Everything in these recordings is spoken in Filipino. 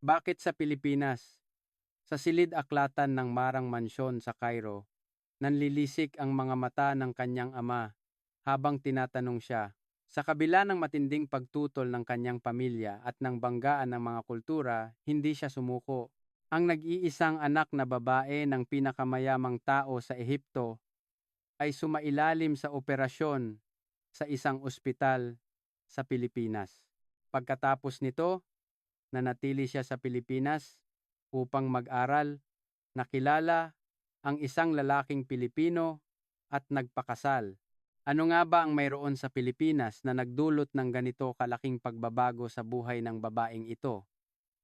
Bakit sa Pilipinas? Sa silid-aklatan ng Marang Mansyon sa Cairo, nanlilisik ang mga mata ng kanyang ama habang tinatanong siya. Sa kabila ng matinding pagtutol ng kanyang pamilya at ng banggaan ng mga kultura, hindi siya sumuko. Ang nag-iisang anak na babae ng pinakamayamang tao sa Ehipto ay sumailalim sa operasyon sa isang ospital sa Pilipinas. Pagkatapos nito, nanatili siya sa Pilipinas upang mag-aral, nakilala ang isang lalaking Pilipino at nagpakasal. Ano nga ba ang mayroon sa Pilipinas na nagdulot ng ganito kalaking pagbabago sa buhay ng babaeng ito?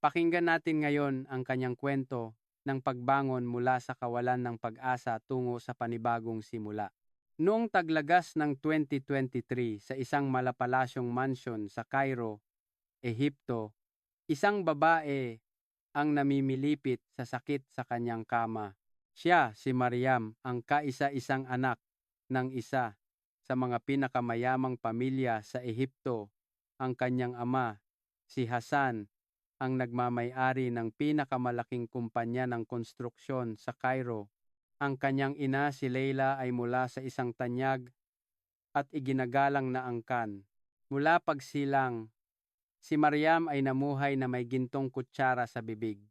Pakinggan natin ngayon ang kanyang kwento ng pagbangon mula sa kawalan ng pag-asa tungo sa panibagong simula. Noong taglagas ng 2023 sa isang malapalasyong mansyon sa Cairo, Ehipto, isang babae ang namimilipit sa sakit sa kanyang kama. Siya, si Mariam, ang kaisa-isang anak ng isa sa mga pinakamayamang pamilya sa Ehipto. Ang kanyang ama, si Hassan, ang nagmamay-ari ng pinakamalaking kumpanya ng konstruksyon sa Cairo. Ang kanyang ina, si Leila, ay mula sa isang tanyag at iginagalang na angkan. Mula pagsilang, si Mariam ay namuhay na may gintong kutsara sa bibig.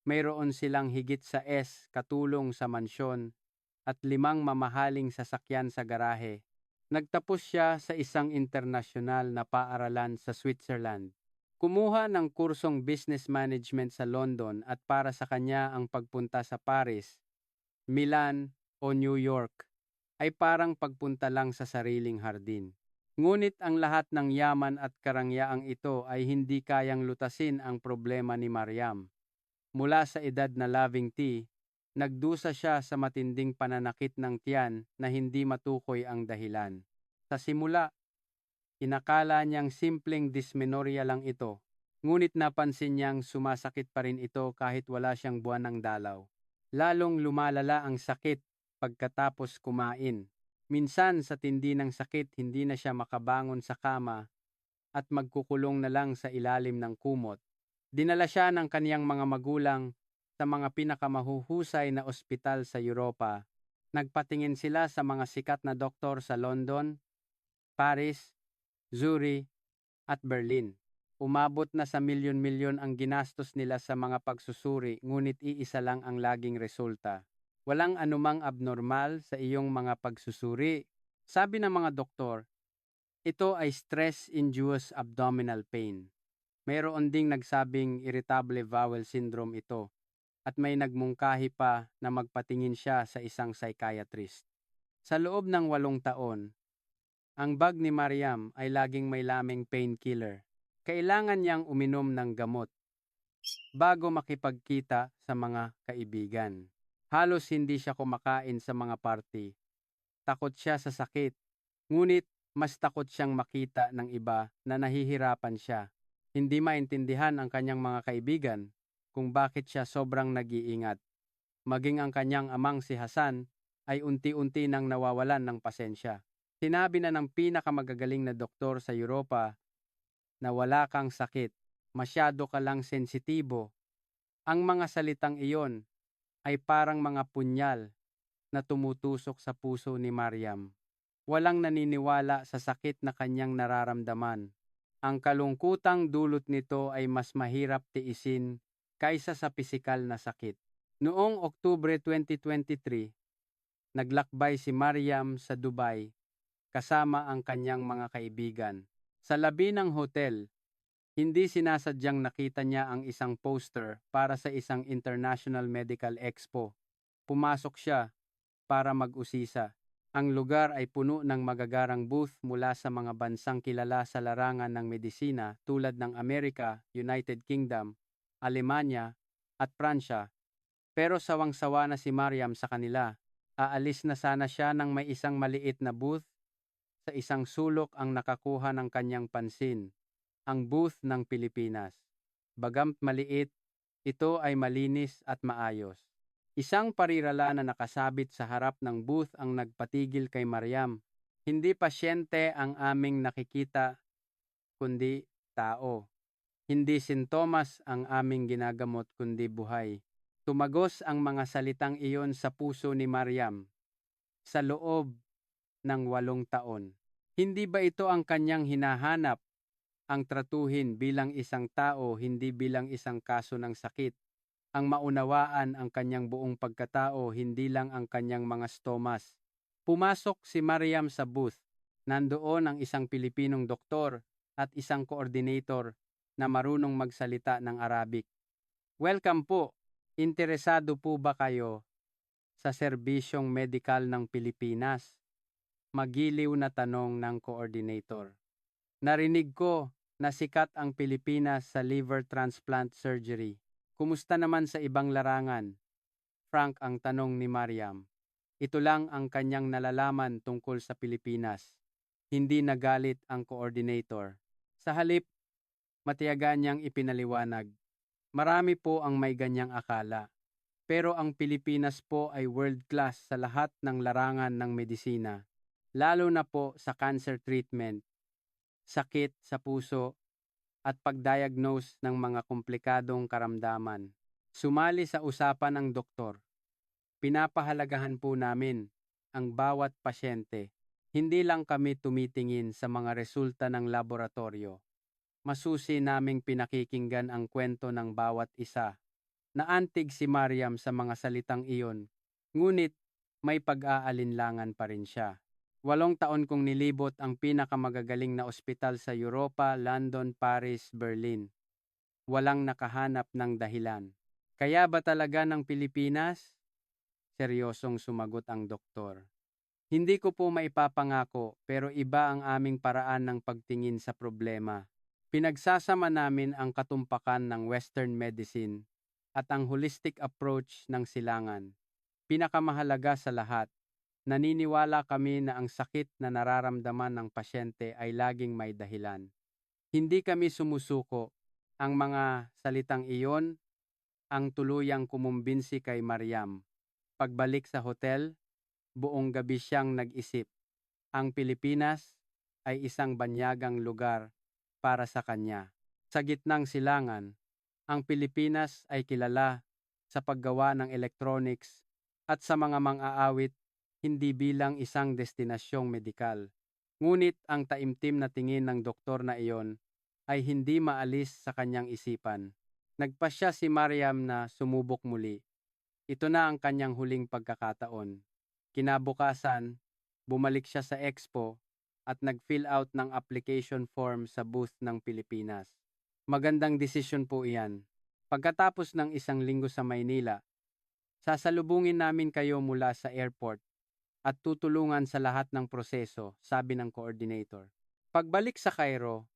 Mayroon silang higit sa katulong sa mansyon at 5 mamahaling sasakyan sa garahe. Nagtapos siya sa isang internasyonal na paaralan sa Switzerland. Kumuha ng kursong business management sa London at para sa kanya ang pagpunta sa Paris, Milan o New York ay parang pagpunta lang sa sariling hardin. Ngunit ang lahat ng yaman at karangyaang ito ay hindi kayang lutasin ang problema ni Mariam. Mula sa edad na labing nagdusa siya sa matinding pananakit ng tiyan na hindi matukoy ang dahilan. Sa simula, inakala niyang simpleng dysmenorrhea lang ito, ngunit napansin niyang sumasakit pa rin ito kahit wala siyang buwan ng dalaw. Lalong lumalala ang sakit pagkatapos kumain. Minsan sa tindi ng sakit hindi na siya makabangon sa kama at magkukulong na lang sa ilalim ng kumot. Dinala siya ng kaniyang mga magulang sa mga pinakamahuhusay na ospital sa Europa. Nagpatingin sila sa mga sikat na doktor sa London, Paris, Zurich, at Berlin. Umabot na sa milyon-milyon ang ginastos nila sa mga pagsusuri, ngunit iisa lang ang laging resulta. Walang anumang abnormal sa iyong mga pagsusuri. Sabi ng mga doktor, ito ay stress-induced abdominal pain. Mayroon ding nagsabing irritable bowel syndrome ito at may nagmungkahi pa na magpatingin siya sa isang psychiatrist. Sa loob ng 8 taon, ang bag ni Mariam ay laging may lamang painkiller. Kailangan niyang uminom ng gamot bago makipagkita sa mga kaibigan. Halos hindi siya kumakain sa mga party. Takot siya sa sakit, ngunit mas takot siyang makita ng iba na nahihirapan siya. Hindi maintindihan ang kanyang mga kaibigan kung bakit siya sobrang nag-iingat. Maging ang kanyang amang si Hassan ay unti-unti nang nawawalan ng pasensya. Sinabi na ng pinakamagagaling na doktor sa Europa na wala kang sakit, masyado ka lang sensitibo. Ang mga salitang iyon ay parang mga punyal na tumutusok sa puso ni Mariam. Walang naniniwala sa sakit na kanyang nararamdaman. Ang kalungkutang dulot nito ay mas mahirap tiisin kaysa sa pisikal na sakit. Noong Oktubre 2023, naglakbay si Mariam sa Dubai kasama ang kanyang mga kaibigan. Sa labi ng hotel, hindi sinasadyang nakita niya ang isang poster para sa isang International Medical Expo. Pumasok siya para mag-usisa. Ang lugar ay puno ng magagarang booth mula sa mga bansang kilala sa larangan ng medisina tulad ng Amerika, United Kingdom, Alemanya, at Pransya. Pero sawang-sawa na si Mariam sa kanila. Aalis na sana siya nang may isang maliit na booth sa isang sulok ang nakakuha ng kanyang pansin, ang booth ng Pilipinas. Bagamat maliit, ito ay malinis at maayos. Isang parirala na nakasabit sa harap ng booth ang nagpatigil kay Mariam. Hindi pasyente ang aming nakikita, kundi tao. Hindi sintomas ang aming ginagamot kundi buhay. Tumagos ang mga salitang iyon sa puso ni Mariam sa loob ng 8 taon. Hindi ba ito ang kanyang hinahanap, ang tratuhin bilang isang tao hindi bilang isang kaso ng sakit, ang maunawaan ang kanyang buong pagkatao hindi lang ang kanyang mga stomas. Pumasok si Mariam sa booth. Nandoon ang isang Pilipinong doktor at isang coordinator na marunong magsalita ng Arabic. Welcome po. Interesado po ba kayo sa serbisyong medikal ng Pilipinas? Magiliw na tanong ng coordinator. Narinig ko na sikat ang Pilipinas sa liver transplant surgery. Kumusta naman sa ibang larangan? Frank ang tanong ni Mariam. Ito lang ang kanyang nalalaman tungkol sa Pilipinas. Hindi nagalit ang coordinator. Sa halip, matiyaga niyang ipinaliwanag. Marami po ang may ganyang akala. Pero ang Pilipinas po ay world class sa lahat ng larangan ng medisina. Lalo na po sa cancer treatment, sakit sa puso, at pag-diagnose ng mga komplikadong karamdaman. Sumali sa usapan ng doktor. Pinapahalagahan po namin ang bawat pasyente. Hindi lang kami tumitingin sa mga resulta ng laboratorio. Masusi naming pinakikinggan ang kwento ng bawat isa. Naantig si Mariam sa mga salitang iyon, ngunit may pag-aalinlangan pa rin siya. 8 taon kong nilibot ang pinakamagagaling na ospital sa Europa, London, Paris, Berlin. Walang nakahanap ng dahilan. Kaya ba talaga ng Pilipinas? Seryosong sumagot ang doktor. Hindi ko po maipapangako pero iba ang aming paraan ng pagtingin sa problema. Pinagsasama namin ang katumpakan ng Western medicine at ang holistic approach ng silangan. Pinakamahalaga sa lahat, naniniwala kami na ang sakit na nararamdaman ng pasyente ay laging may dahilan. Hindi kami sumusuko. Ang mga salitang iyon ang tuluyang kumumbinsi kay Mariam. Pagbalik sa hotel, buong gabi siyang nag-isip. Ang Pilipinas ay isang banyagang lugar para sa kanya. Sa gitnang silangan, ang Pilipinas ay kilala sa paggawa ng electronics at sa mga mang-aawit hindi bilang isang destinasyong medikal. Ngunit ang taimtim na tingin ng doktor na iyon ay hindi maalis sa kanyang isipan. Nagpasya si Mariam na sumubok muli. Ito na ang kanyang huling pagkakataon. Kinabukasan, bumalik siya sa expo at nag-fill out ng application form sa booth ng Pilipinas. Magandang desisyon po iyan. Pagkatapos ng 1 linggo sa Maynila, sasalubungin namin kayo mula sa airport at tutulungan sa lahat ng proseso, sabi ng coordinator. Pagbalik sa Cairo,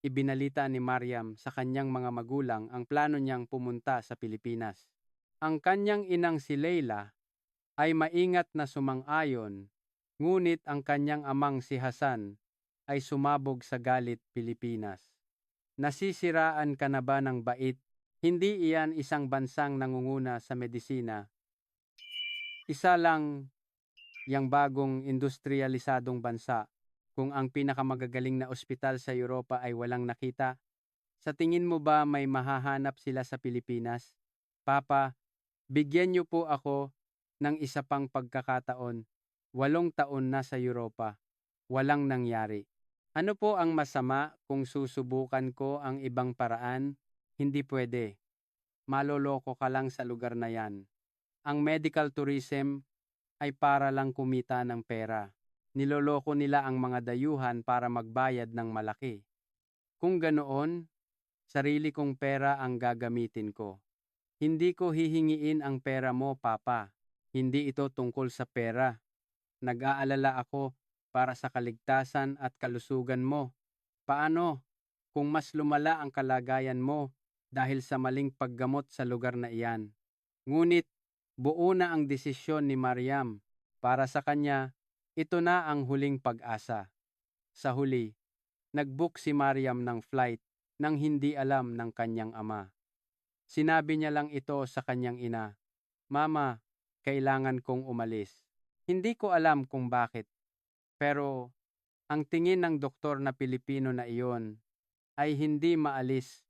ibinalita ni Mariam sa kanyang mga magulang ang plano niyang pumunta sa Pilipinas. Ang kanyang inang si Leila ay maingat na sumang-ayon, ngunit ang kanyang amang si Hasan ay sumabog sa galit Pilipinas. Nasisiraan ka na ba ng bait? Hindi iyan isang bansang nangunguna sa medisina. Isa lang yang bagong industrialisadong bansa. Kung ang pinakamagagaling na ospital sa Europa ay walang nakita, sa tingin mo ba may mahahanap sila sa Pilipinas? Papa, bigyan niyo po ako ng isa pang pagkakataon. 8 taon na sa Europa. Walang nangyari. Ano po ang masama kung susubukan ko ang ibang paraan? Hindi pwede. Maloloko ka lang sa lugar na yan. Ang medical tourism ay para lang kumita ng pera. Niloloko nila ang mga dayuhan para magbayad ng malaki. Kung ganoon, sarili kong pera ang gagamitin ko. Hindi ko hihingiin ang pera mo, Papa. Hindi ito tungkol sa pera. Nag-aalala ako para sa kaligtasan at kalusugan mo. Paano kung mas lumala ang kalagayan mo dahil sa maling paggamot sa lugar na iyan? Ngunit buo na ang desisyon ni Mariam. Para sa kanya, ito na ang huling pag-asa. Sa huli, nag-book si Mariam ng flight nang hindi alam ng kanyang ama. Sinabi niya lang ito sa kanyang ina, "Mama, kailangan kong umalis." Hindi ko alam kung bakit, pero ang tingin ng doktor na Pilipino na iyon ay hindi maalis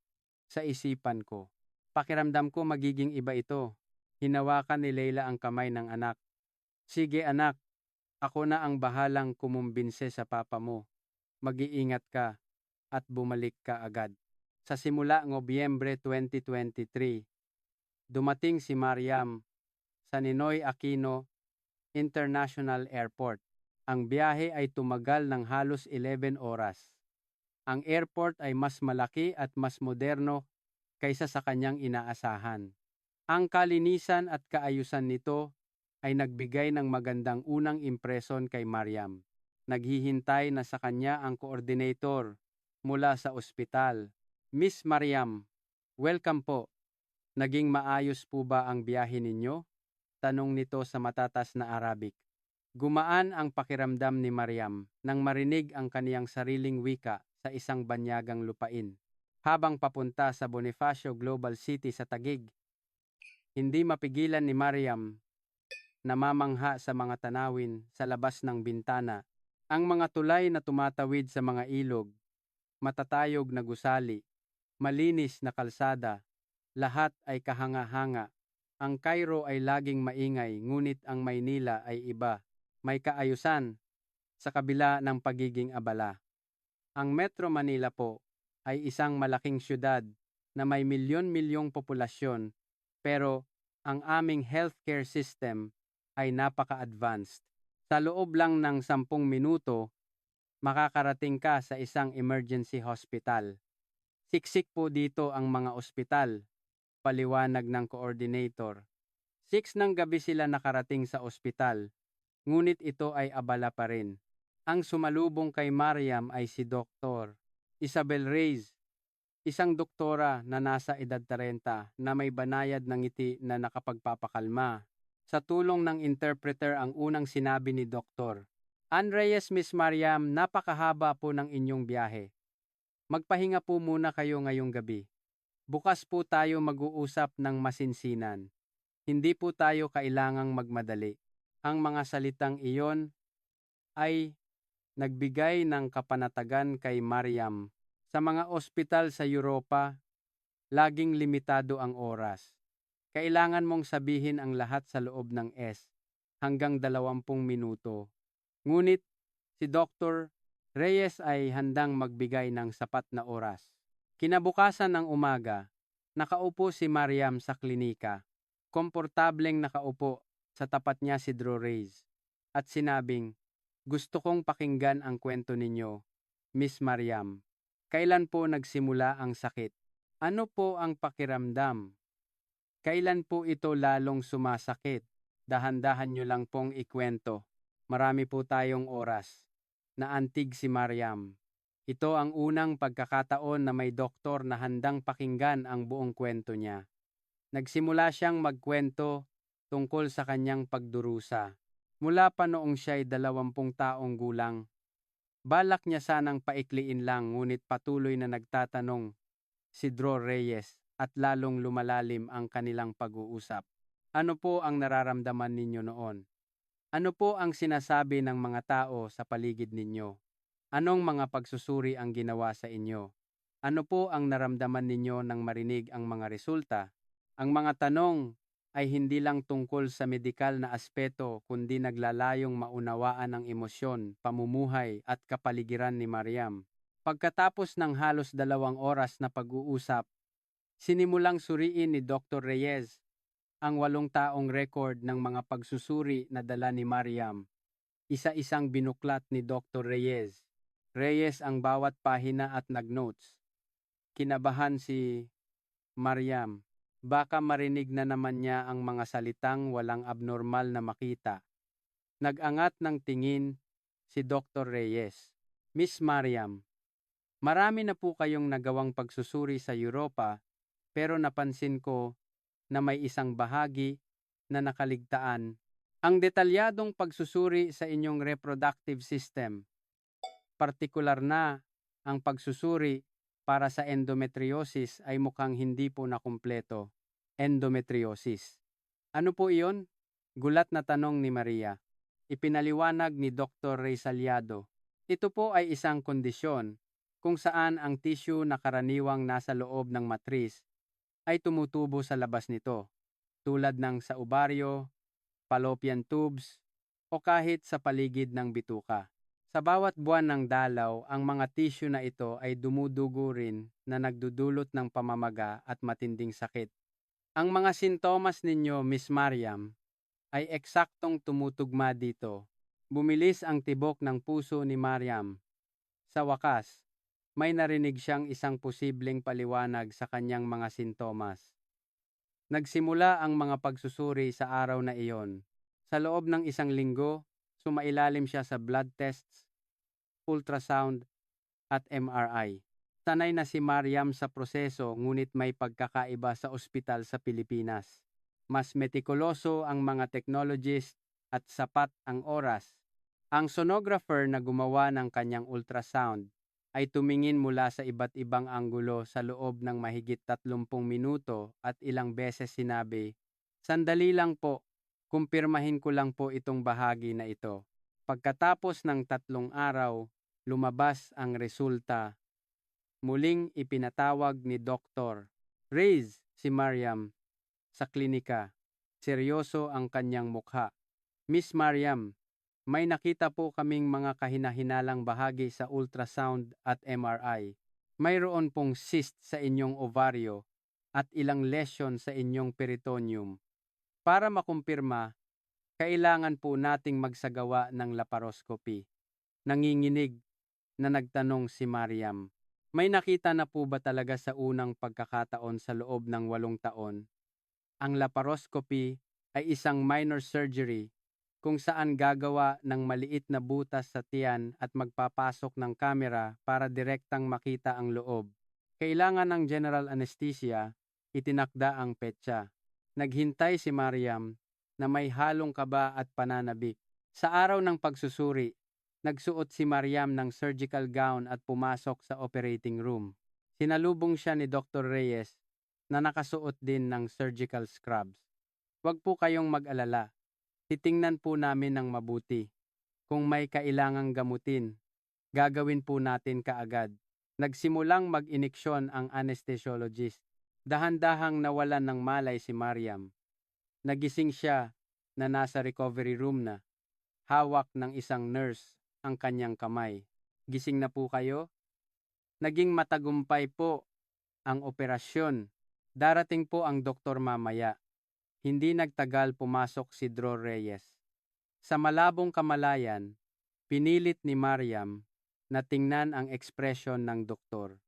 sa isipan ko. Pakiramdam ko magiging iba ito. Hinawakan ni Leila ang kamay ng anak. Sige anak, ako na ang bahalang kumumbinse sa papa mo. Mag-iingat ka at bumalik ka agad. Sa simula Nobyembre 2023, dumating si Mariam sa Ninoy Aquino International Airport. Ang biyahe ay tumagal ng halos 11 oras. Ang airport ay mas malaki at mas moderno kaysa sa kanyang inaasahan. Ang kalinisan at kaayusan nito ay nagbigay ng magandang unang impresyon kay Mariam. Naghihintay na sa kanya ang coordinator mula sa ospital. Miss Mariam, welcome po. Naging maayos po ba ang biyahe ninyo? Tanong nito sa matatas na Arabic. Gumaan ang pakiramdam ni Mariam nang marinig ang kaniyang sariling wika sa isang banyagang lupain. Habang papunta sa Bonifacio Global City sa Taguig, hindi mapigilan ni Mariam na mamangha sa mga tanawin sa labas ng bintana. Ang mga tulay na tumatawid sa mga ilog, matatayog na gusali, malinis na kalsada, lahat ay kahanga-hanga. Ang Cairo ay laging maingay, ngunit ang Maynila ay iba. May kaayusan sa kabila ng pagiging abala. Ang Metro Manila po ay isang malaking syudad na may milyon-milyong populasyon, pero ang aming healthcare system ay napaka-advanced. Sa loob lang ng 10 minuto, makakarating ka sa isang emergency hospital. Siksik po dito ang mga ospital, paliwanag ng coordinator. 6 ng gabi sila nakarating sa ospital, ngunit ito ay abala pa rin. Ang sumalubong kay Mariam ay si Dr. Isabel Reyes, isang doktora na nasa edad 30 na may banayad ng ngiti na nakapagpapakalma. Sa tulong ng interpreter ang unang sinabi ni Dr. Reyes, Miss Mariam, napakahaba po ng inyong biyahe. Magpahinga po muna kayo ngayong gabi. Bukas po tayo mag-uusap ng masinsinan. Hindi po tayo kailangang magmadali. Ang mga salitang iyon ay nagbigay ng kapanatagan kay Mariam. Sa mga ospital sa Europa, laging limitado ang oras. Kailangan mong sabihin ang lahat sa loob ng hanggang 20 minuto. Ngunit si Dr. Reyes ay handang magbigay ng sapat na oras. Kinabukasan ng umaga, nakaupo si Mariam sa klinika. Komportableng nakaupo sa tapat niya si Dr. Reyes at sinabing, "Gusto kong pakinggan ang kwento ninyo, Miss Mariam. Kailan po nagsimula ang sakit? Ano po ang pakiramdam? Kailan po ito lalong sumasakit? Dahan-dahan nyo lang pong ikwento. Marami po tayong oras." Naantig si Mariam. Ito ang unang pagkakataon na may doktor na handang pakinggan ang buong kwento niya. Nagsimula siyang magkwento tungkol sa kanyang pagdurusa. Mula pa noong siya'y 20 taong gulang. Balak niya sanang paikliin lang, ngunit patuloy na nagtatanong si Dr. Reyes at lalong lumalalim ang kanilang pag-uusap. Ano po ang nararamdaman ninyo noon? Ano po ang sinasabi ng mga tao sa paligid ninyo? Anong mga pagsusuri ang ginawa sa inyo? Ano po ang naramdaman ninyo nang marinig ang mga resulta? Ang mga tanong ay hindi lang tungkol sa medikal na aspeto, kundi naglalayong maunawaan ang emosyon, pamumuhay at kapaligiran ni Mariam. Pagkatapos ng halos 2 oras na pag-uusap, sinimulang suriin ni Dr. Reyes ang 8 taong record ng mga pagsusuri na dala ni Mariam. Isa-isang binuklat ni Dr. Reyes ang bawat pahina at nagnotes. Kinabahan si Mariam. Baka marinig na naman niya ang mga salitang walang abnormal na makita. Nag-angat ng tingin si Dr. Reyes. Miss Mariam, marami na po kayong nagawang pagsusuri sa Europa, pero napansin ko na may isang bahagi na nakaligtaan. Ang detalyadong pagsusuri sa inyong reproductive system. Partikular na ang pagsusuri para sa endometriosis ay mukhang hindi po nakumpleto. Endometriosis. Ano po iyon? Gulat na tanong ni Maria. Ipinaliwanag ni Dr. Ray Saliado. Ito po ay isang kondisyon kung saan ang tissue na karaniwang nasa loob ng matris ay tumutubo sa labas nito, tulad ng sa ovaryo, fallopian tubes, o kahit sa paligid ng bituka. Sa bawat buwan ng dalaw, ang mga tissue na ito ay dumudugo rin na nagdudulot ng pamamaga at matinding sakit. Ang mga sintomas ninyo, Miss Mariam, ay eksaktong tumutugma dito. Bumilis ang tibok ng puso ni Mariam. Sa wakas, may narinig siyang isang posibleng paliwanag sa kanyang mga sintomas. Nagsimula ang mga pagsusuri sa araw na iyon. Sa loob ng isang linggo, sumailalim siya sa blood tests, ultrasound, at MRI. Sanay na si Mariam sa proseso, ngunit may pagkakaiba sa ospital sa Pilipinas. Mas metikuloso ang mga technologist at sapat ang oras. Ang sonographer na gumawa ng kanyang ultrasound ay tumingin mula sa iba't ibang anggulo sa loob ng mahigit 30 minuto at ilang beses sinabi, "Sandali lang po, kumpirmahin ko lang po itong bahagi na ito." Pagkatapos ng 3 araw, lumabas ang resulta. Muling ipinatawag ni Dr. Reyes si Mariam sa klinika. Seryoso ang kanyang mukha. "Miss Mariam, may nakita po kaming mga kahinahinalang bahagi sa ultrasound at MRI. Mayroon pong cyst sa inyong ovaryo at ilang lesion sa inyong peritoneum. Para makumpirma, kailangan po nating magsagawa ng laparoscopy." Nanginginig na nagtanong si Mariam. May nakita na po ba talaga sa unang pagkakataon sa loob ng 8 taon? Ang laparoscopy ay isang minor surgery kung saan gagawa ng maliit na butas sa tiyan at magpapasok ng kamera para direktang makita ang loob. Kailangan ng general anesthesia, itinakda ang petsa. Naghintay si Mariam na may halong kaba at pananabik. Sa araw ng pagsusuri, nagsuot si Mariam ng surgical gown at pumasok sa operating room. Sinalubong siya ni Dr. Reyes na nakasuot din ng surgical scrubs. "Huwag po kayong mag-alala. Titingnan po namin ng mabuti. Kung may kailangang gamutin, gagawin po natin kaagad." Nagsimulang mag-iniksyon ang anesthesiologist. Dahan-dahang nawalan ng malay si Mariam. Nagising siya na nasa recovery room na. Hawak ng isang nurse ang kanyang kamay. "Gising na po kayo? Naging matagumpay po ang operasyon. Darating po ang doktor mamaya." Hindi nagtagal, pumasok si Dro Reyes. Sa malabong kamalayan, pinilit ni Mariam na tingnan ang ekspresyon ng doktor.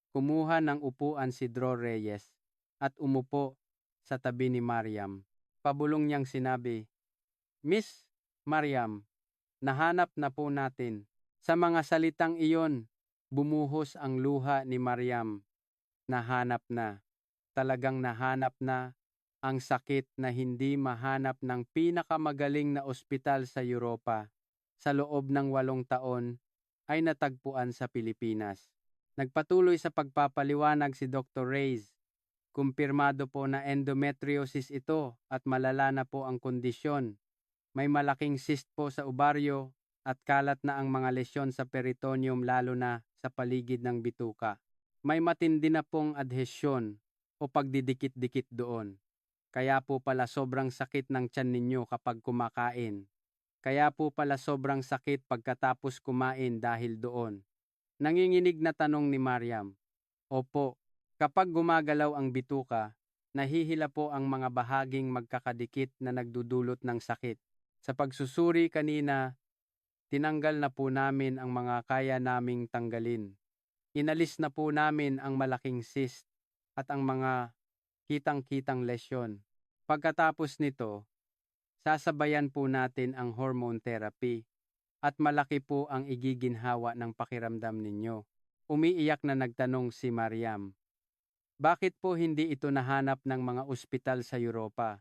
Kumuha ng upuan si Dro Reyes at umupo sa tabi ni Mariam. Pabulong niyang sinabi, "Miss Mariam, nahanap na po natin." Sa mga salitang iyon, bumuhos ang luha ni Mariam. Nahanap na. Talagang nahanap na ang sakit na hindi mahanap ng pinakamagaling na ospital sa Europa. Sa loob ng 8 taon ay natagpuan sa Pilipinas. Nagpatuloy sa pagpapaliwanag si Dr. Reyes. Kumpirmado po na endometriosis ito at malala na po ang kondisyon. May malaking cyst po sa ovaryo at kalat na ang mga lesyon sa peritoneum, lalo na sa paligid ng bituka. May matindi na pong adhesyon o pagdidikit-dikit doon. Kaya po pala sobrang sakit ng tiyan ninyo kapag kumakain. Kaya po pala sobrang sakit pagkatapos kumain dahil doon. Nanginginig na tanong ni Mariam. "Opo, kapag gumagalaw ang bituka, nahihila po ang mga bahaging magkakadikit na nagdudulot ng sakit. Sa pagsusuri kanina, tinanggal na po namin ang mga kaya naming tanggalin. Inalis na po namin ang malaking cyst at ang mga kitang-kitang lesyon. Pagkatapos nito, sasabayan po natin ang hormone therapy at malaki po ang igiginhawa ng pakiramdam ninyo." Umiiyak na nagtanong si Mariam, "Bakit po hindi ito nahanap ng mga ospital sa Europa?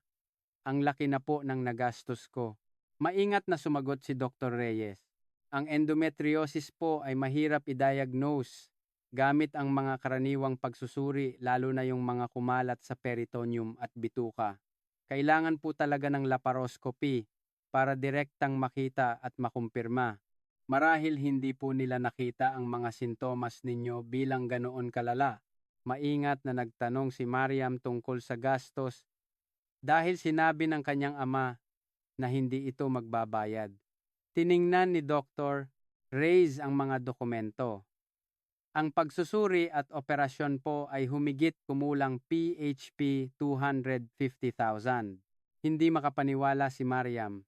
Ang laki na po ng nagastos ko." Maingat na sumagot si Dr. Reyes. "Ang endometriosis po ay mahirap i-diagnose gamit ang mga karaniwang pagsusuri, lalo na yung mga kumalat sa peritoneum at bituka. Kailangan po talaga ng laparoscopy para direktang makita at makumpirma." Marahil hindi po nila nakita ang mga sintomas ninyo bilang ganoon kalala. Maingat na nagtanong si Mariam tungkol sa gastos dahil sinabi ng kanyang ama na hindi ito magbabayad. Tiningnan ni Dr. Reyes ang mga dokumento. Ang pagsusuri at operasyon po ay humigit kumulang PHP 250,000. Hindi makapaniwala si Mariam.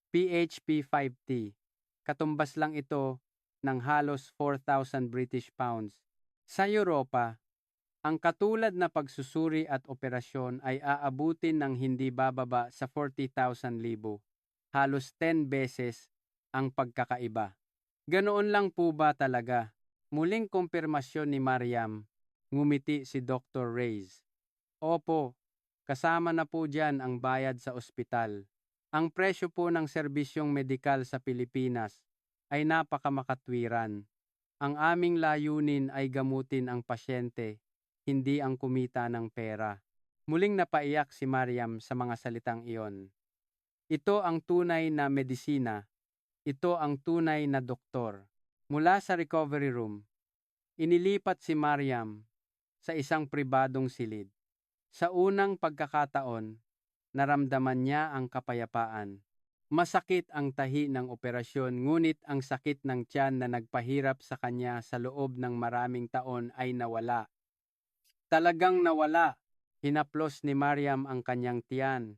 PHP 5T. Katumbas lang ito ng halos 4,000 British pounds. Sa Europa, ang katulad na pagsusuri at operasyon ay aabutin ng hindi bababa sa 40,000 libo. Halos 10 beses ang pagkakaiba. Ganoon lang po ba talaga? Muling kumpirmasyon ni Mariam, ngumiti si Dr. Reyes. Opo, kasama na po dyan ang bayad sa ospital. Ang presyo po ng serbisyong medikal sa Pilipinas ay napakamakatwiran. Ang aming layunin ay gamutin ang pasyente, hindi ang kumita ng pera. Muling napaiyak si Mariam sa mga salitang iyon. Ito ang tunay na medisina. Ito ang tunay na doktor. Mula sa recovery room, inilipat si Mariam sa isang pribadong silid. Sa unang pagkakataon, naramdaman niya ang kapayapaan. Masakit ang tahi ng operasyon ngunit ang sakit ng tiyan na nagpahirap sa kanya sa loob ng maraming taon ay nawala. Talagang nawala. Hinaplos ni Mariam ang kanyang tiyan.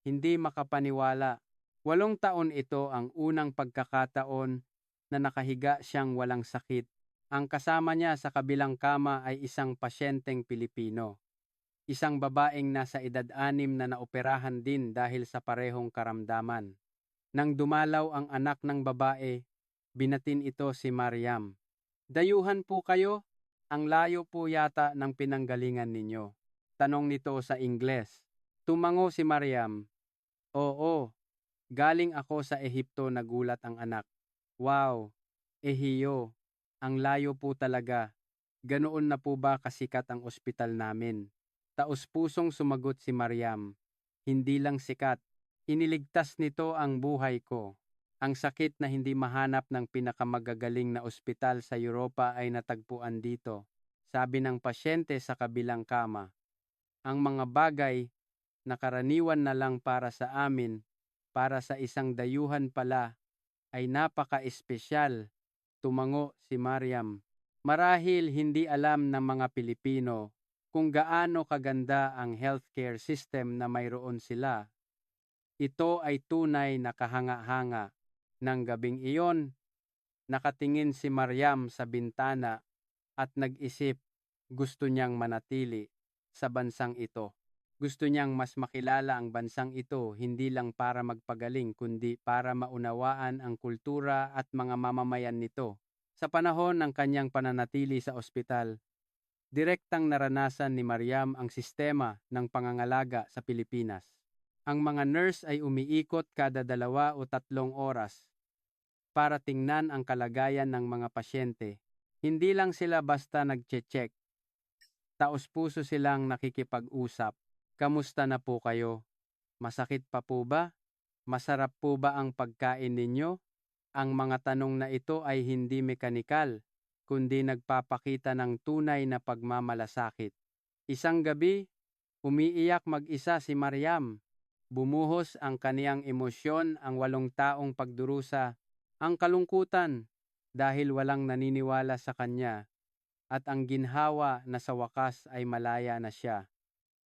Hindi makapaniwala. 8 taon ito ang unang pagkakataon na nakahiga siyang walang sakit. Ang kasama niya sa kabilang kama ay isang pasyenteng Pilipino. Isang babaeng nasa edad 6 na naoperahan din dahil sa parehong karamdaman. Nang dumalaw ang anak ng babae, binatin ito si Mariam. Dayuhan po kayo? Ang layo po yata ng pinanggalingan ninyo. Tanong nito sa Ingles. Tumango si Mariam. Oo, galing ako sa Ehipto, nagulat ang anak. Wow, Ehiyo, ang layo po talaga. Ganoon na po ba kasikat ang ospital namin? Taos-pusong sumagot si Mariam. Hindi lang sikat, iniligtas nito ang buhay ko. Ang sakit na hindi mahanap ng pinakamagagaling na ospital sa Europa ay natagpuan dito, sabi ng pasyente sa kabilang kama. Ang mga bagay na karaniwan na lang para sa amin, para sa isang dayuhan pala, ay napaka-espesyal. Tumango si Mariam. Marahil hindi alam ng mga Pilipino kung gaano kaganda ang healthcare system na mayroon sila. Ito ay tunay na kahanga-hanga. Nang gabing iyon, nakatingin si Mariam sa bintana at nag-isip, gusto niyang manatili sa bansang ito. Gusto niyang mas makilala ang bansang ito hindi lang para magpagaling kundi para maunawaan ang kultura at mga mamamayan nito. Sa panahon ng kanyang pananatili sa ospital, direktang naranasan ni Mariam ang sistema ng pangangalaga sa Pilipinas. Ang mga nurse ay umiikot kada 2 o 3 oras para tingnan ang kalagayan ng mga pasyente. Hindi lang sila basta nagche-check. Taos-puso silang nakikipag-usap. Kamusta na po kayo? Masakit pa po ba? Masarap po ba ang pagkain ninyo? Ang mga tanong na ito ay hindi mekanikal, kundi nagpapakita ng tunay na pagmamalasakit. Isang gabi, umiiyak mag-isa si Mariam. Bumuhos ang kaniyang emosyon, ang 8 taong pagdurusa, ang kalungkutan dahil walang naniniwala sa kanya at ang ginhawa na sa wakas ay malaya na siya.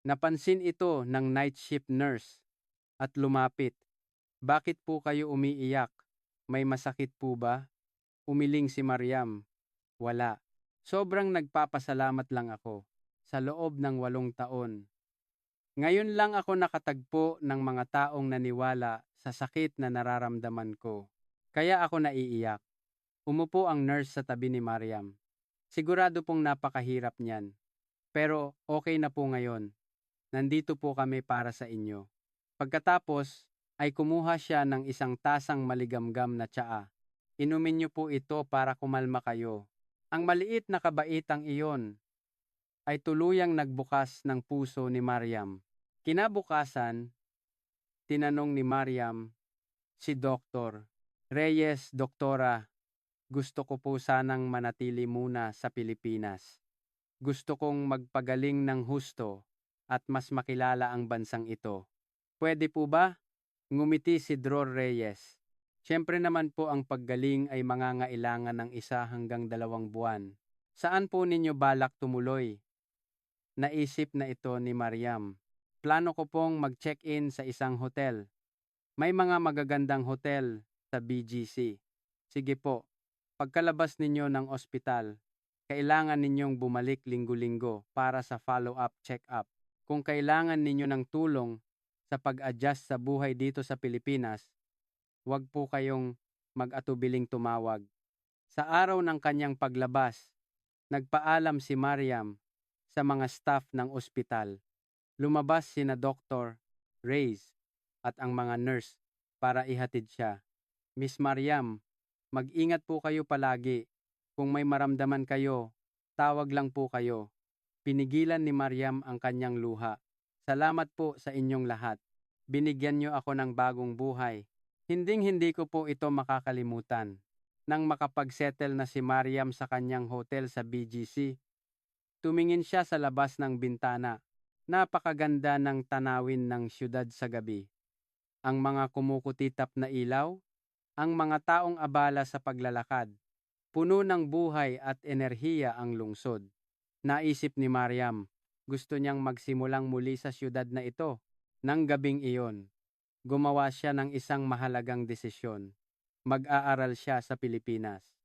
Napansin ito ng night shift nurse at lumapit. Bakit po kayo umiiyak? May masakit po ba? Umiling si Mariam. Wala. Sobrang nagpapasalamat lang ako. Sa loob ng 8 taon. Ngayon lang ako nakatagpo ng mga taong naniwala sa sakit na nararamdaman ko. Kaya ako naiiyak. Umupo ang nurse sa tabi ni Mariam. Sigurado pong napakahirap niyan. Pero okay na po ngayon. Nandito po kami para sa inyo. Pagkatapos ay kumuha siya ng isang tasang maligamgam na tsaa. Inumin niyo po ito para kumalma kayo. Ang maliit na kabaitang iyon ay tuluyang nagbukas ng puso ni Mariam. Kinabukasan, tinanong ni Mariam si Doktor, Reyes, Doktora, gusto ko po sanang manatili muna sa Pilipinas. Gusto kong magpagaling ng husto at mas makilala ang bansang ito. Pwede po ba? Ngumiti si Dror Reyes. Siyempre naman po ang paggaling ay mangangailangan ng 1 hanggang 2 buwan. Saan po ninyo balak tumuloy? Naisip na ito ni Mariam. Plano ko pong mag-check-in sa isang hotel. May mga magagandang hotel sa BGC. Sige po, pagkalabas ninyo ng ospital, kailangan ninyong bumalik linggo-linggo para sa follow-up check-up. Kung kailangan ninyo ng tulong sa pag-adjust sa buhay dito sa Pilipinas, huwag po kayong mag-atubiling tumawag. Sa araw ng kanyang paglabas, nagpaalam si Mariam sa mga staff ng ospital. Lumabas sina Dr. Reyes at ang mga nurse para ihatid siya. Miss Mariam, mag-ingat po kayo palagi. Kung may maramdaman kayo, tawag lang po kayo. Pinigilan ni Mariam ang kanyang luha. Salamat po sa inyong lahat. Binigyan niyo ako ng bagong buhay. Hinding-hindi ko po ito makakalimutan. Nang makapag-settle na si Mariam sa kanyang hotel sa BGC, tumingin siya sa labas ng bintana. Napakaganda ng tanawin ng siyudad sa gabi. Ang mga kumukutitap na ilaw, ang mga taong abala sa paglalakad. Puno ng buhay at enerhiya ang lungsod. Naisip ni Mariam, gusto niyang magsimulang muli sa siyudad na ito. Nang gabing iyon, gumawa siya ng isang mahalagang desisyon. Mag-aaral siya sa Pilipinas.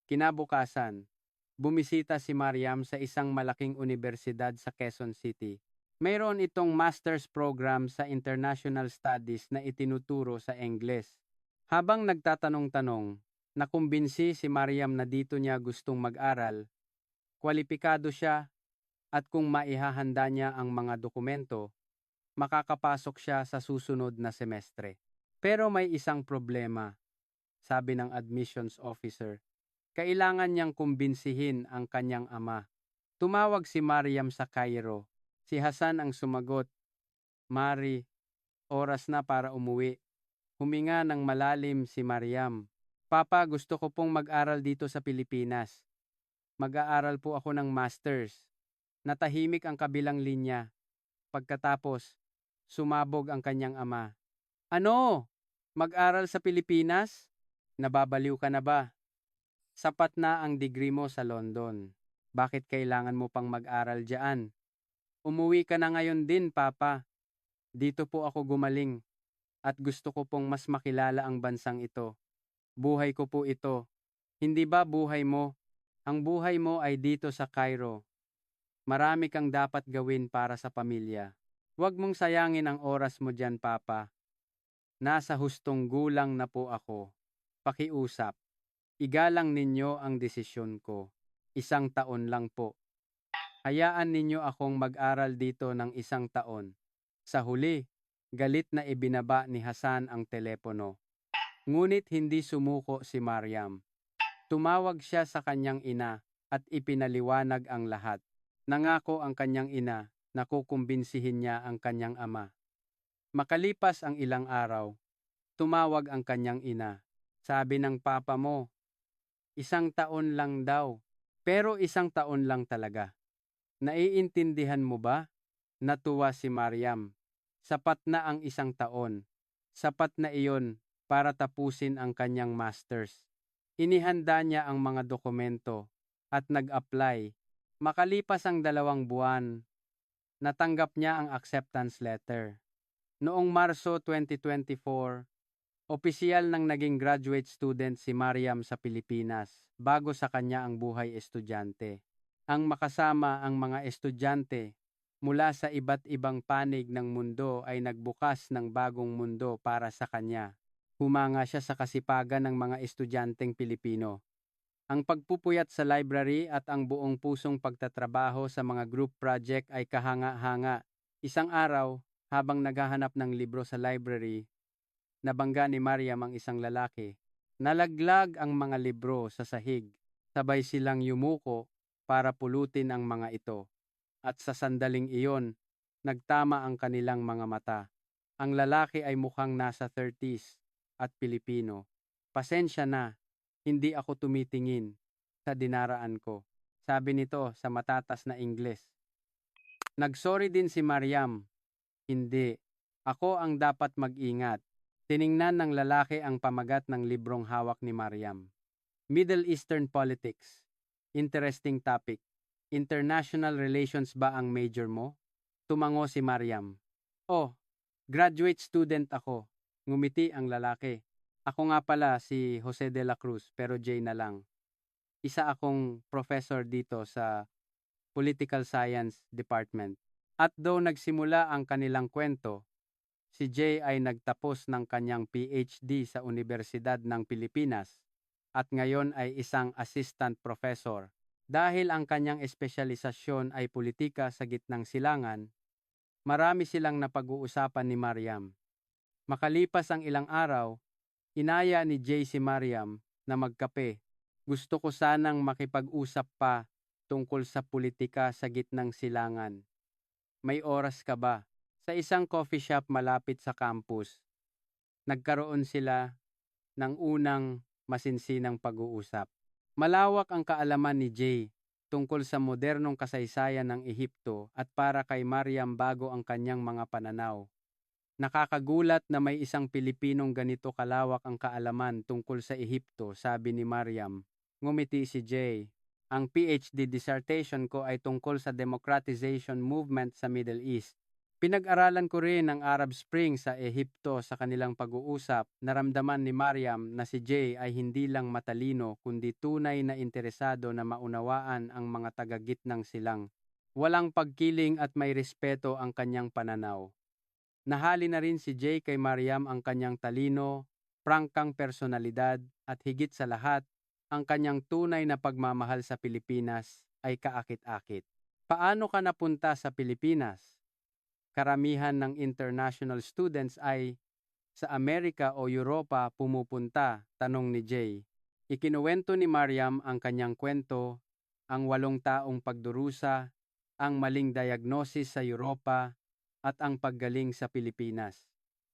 Kinabukasan, bumisita si Mariam sa isang malaking unibersidad sa Quezon City. Mayroon itong master's program sa International Studies na itinuturo sa Ingles. Habang nagtatanong-tanong, nakumbinsi si Mariam na dito niya gustong mag-aral, kwalipikado siya at kung maihahanda niya ang mga dokumento, makakapasok siya sa susunod na semestre. Pero may isang problema, sabi ng admissions officer. Kailangan niyang kumbinsihin ang kanyang ama. Tumawag si Mariam sa Cairo. Si Hasan ang sumagot, Mari, oras na para umuwi. Huminga ng malalim si Mariam. Papa, gusto ko pong mag-aral dito sa Pilipinas. Mag-aaral po ako ng masters. Natahimik ang kabilang linya. Pagkatapos, sumabog ang kanyang ama. Ano? Mag-aral sa Pilipinas? Nababaliw ka na ba? Sapat na ang degree mo sa London. Bakit kailangan mo pang mag-aral diyan? Umuwi ka na ngayon din, Papa. Dito po ako gumaling at gusto ko pong mas makilala ang bansang ito. Buhay ko po ito. Hindi ba buhay mo? Ang buhay mo ay dito sa Cairo. Marami kang dapat gawin para sa pamilya. Huwag mong sayangin ang oras mo diyan, Papa. Nasa hustong gulang na po ako. Pakiusap. Igalang ninyo ang desisyon ko. 1 taon lang po. Hayaan ninyo akong mag-aral dito ng 1 taon. Sa huli, galit na ibinaba ni Hasan ang telepono. Ngunit hindi sumuko si Mariam. Tumawag siya sa kanyang ina at ipinaliwanag ang lahat. Nangako ang kanyang ina na kukumbinsihin niya ang kanyang ama. Makalipas ang ilang araw, tumawag ang kanyang ina. Sabi ng papa mo, 1 taon lang daw, pero 1 taon lang talaga. Naiintindihan mo ba? Natuwa si Mariam. Sapat na ang 1 taon. Sapat na iyon para tapusin ang kanyang masters. Inihanda niya ang mga dokumento at nag-apply. Makalipas ang 2 buwan, natanggap niya ang acceptance letter. Noong Marso 2024, opisyal nang naging graduate student si Mariam sa Pilipinas bago sa kanya ang buhay estudyante. Ang makasama ang mga estudyante mula sa iba't ibang panig ng mundo ay nagbukas ng bagong mundo para sa kanya. Humanga siya sa kasipagan ng mga estudyanteng Pilipino. Ang pagpupuyat sa library at ang buong pusong pagtatrabaho sa mga group project ay kahanga-hanga. Isang araw, habang naghahanap ng libro sa library, nabangga ni Mariam ang isang lalaki. Nalaglag ang mga libro sa sahig. Sabay silang yumuko para pulutin ang mga ito. At sa sandaling iyon, nagtama ang kanilang mga mata. Ang lalaki ay mukhang nasa 30s at Pilipino. Pasensya na, hindi ako tumitingin sa dinaraan ko. Sabi nito sa matatas na Ingles. Nagsorry din si Mariam. Hindi. Ako ang dapat mag-ingat. Tiningnan ng lalaki ang pamagat ng librong hawak ni Mariam. Middle Eastern Politics. Interesting topic. International relations ba ang major mo? Tumango si Mariam. Oh, graduate student ako. Ngumiti ang lalaki. Ako nga pala si Jose de la Cruz pero J na lang. Isa akong professor dito sa Political Science Department. At though nagsimula ang kanilang kwento, si Jay ay nagtapos ng kanyang PhD sa Universidad ng Pilipinas at ngayon ay isang assistant professor. Dahil ang kanyang espesyalisasyon ay politika sa gitnang silangan, marami silang napag-uusapan ni Mariam. Makalipas ang ilang araw, inaya ni Jay si Mariam na magkape. Gusto ko sanang makipag-usap pa tungkol sa politika sa gitnang silangan. May oras ka ba? Sa isang coffee shop malapit sa campus, nagkaroon sila ng unang masinsinang pag-uusap. Malawak ang kaalaman ni Jay tungkol sa modernong kasaysayan ng Ehipto at para kay Mariam bago ang kanyang mga pananaw. Nakakagulat na may isang Pilipinong ganito kalawak ang kaalaman tungkol sa Ehipto, sabi ni Mariam. Ngumiti si Jay. Ang PhD dissertation ko ay tungkol sa democratization movement sa Middle East. Pinag-aralan ko rin ang Arab Spring sa Ehipto. Sa kanilang pag-uusap, naramdaman ni Mariam na si Jay ay hindi lang matalino kundi tunay na interesado na maunawaan ang mga taga-gitnang silang. Walang pagkiling at may respeto ang kanyang pananaw. Nahali na rin si Jay kay Mariam ang kanyang talino, prangkang personalidad at higit sa lahat, ang kanyang tunay na pagmamahal sa Pilipinas ay kaakit-akit. Paano ka napunta sa Pilipinas? Karamihan ng international students ay sa Amerika o Europa pumupunta, tanong ni Jay. Ikinuwento ni Mariam ang kanyang kwento, ang 8 taong pagdurusa, ang maling diagnosis sa Europa, at ang paggaling sa Pilipinas.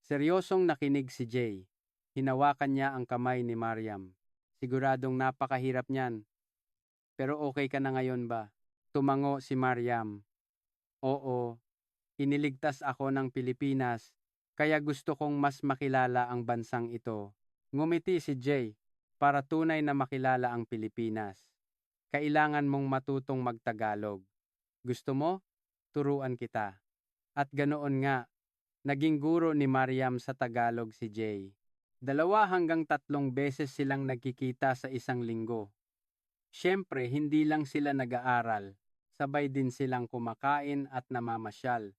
Seryosong nakinig si Jay. Hinawakan niya ang kamay ni Mariam. Siguradong napakahirap niyan. Pero okay ka na ngayon ba? Tumango si Mariam. Oo. Iniligtas ako ng Pilipinas, kaya gusto kong mas makilala ang bansang ito. Ngumiti si Jay, para tunay na makilala ang Pilipinas. Kailangan mong matutong magtagalog. Gusto mo? Turuan kita. At ganoon nga, naging guro ni Mariam sa Tagalog si Jay. 2 hanggang 3 beses silang nagkikita sa isang linggo. Siyempre, hindi lang sila nag-aaral, sabay din silang kumakain at namamasyal.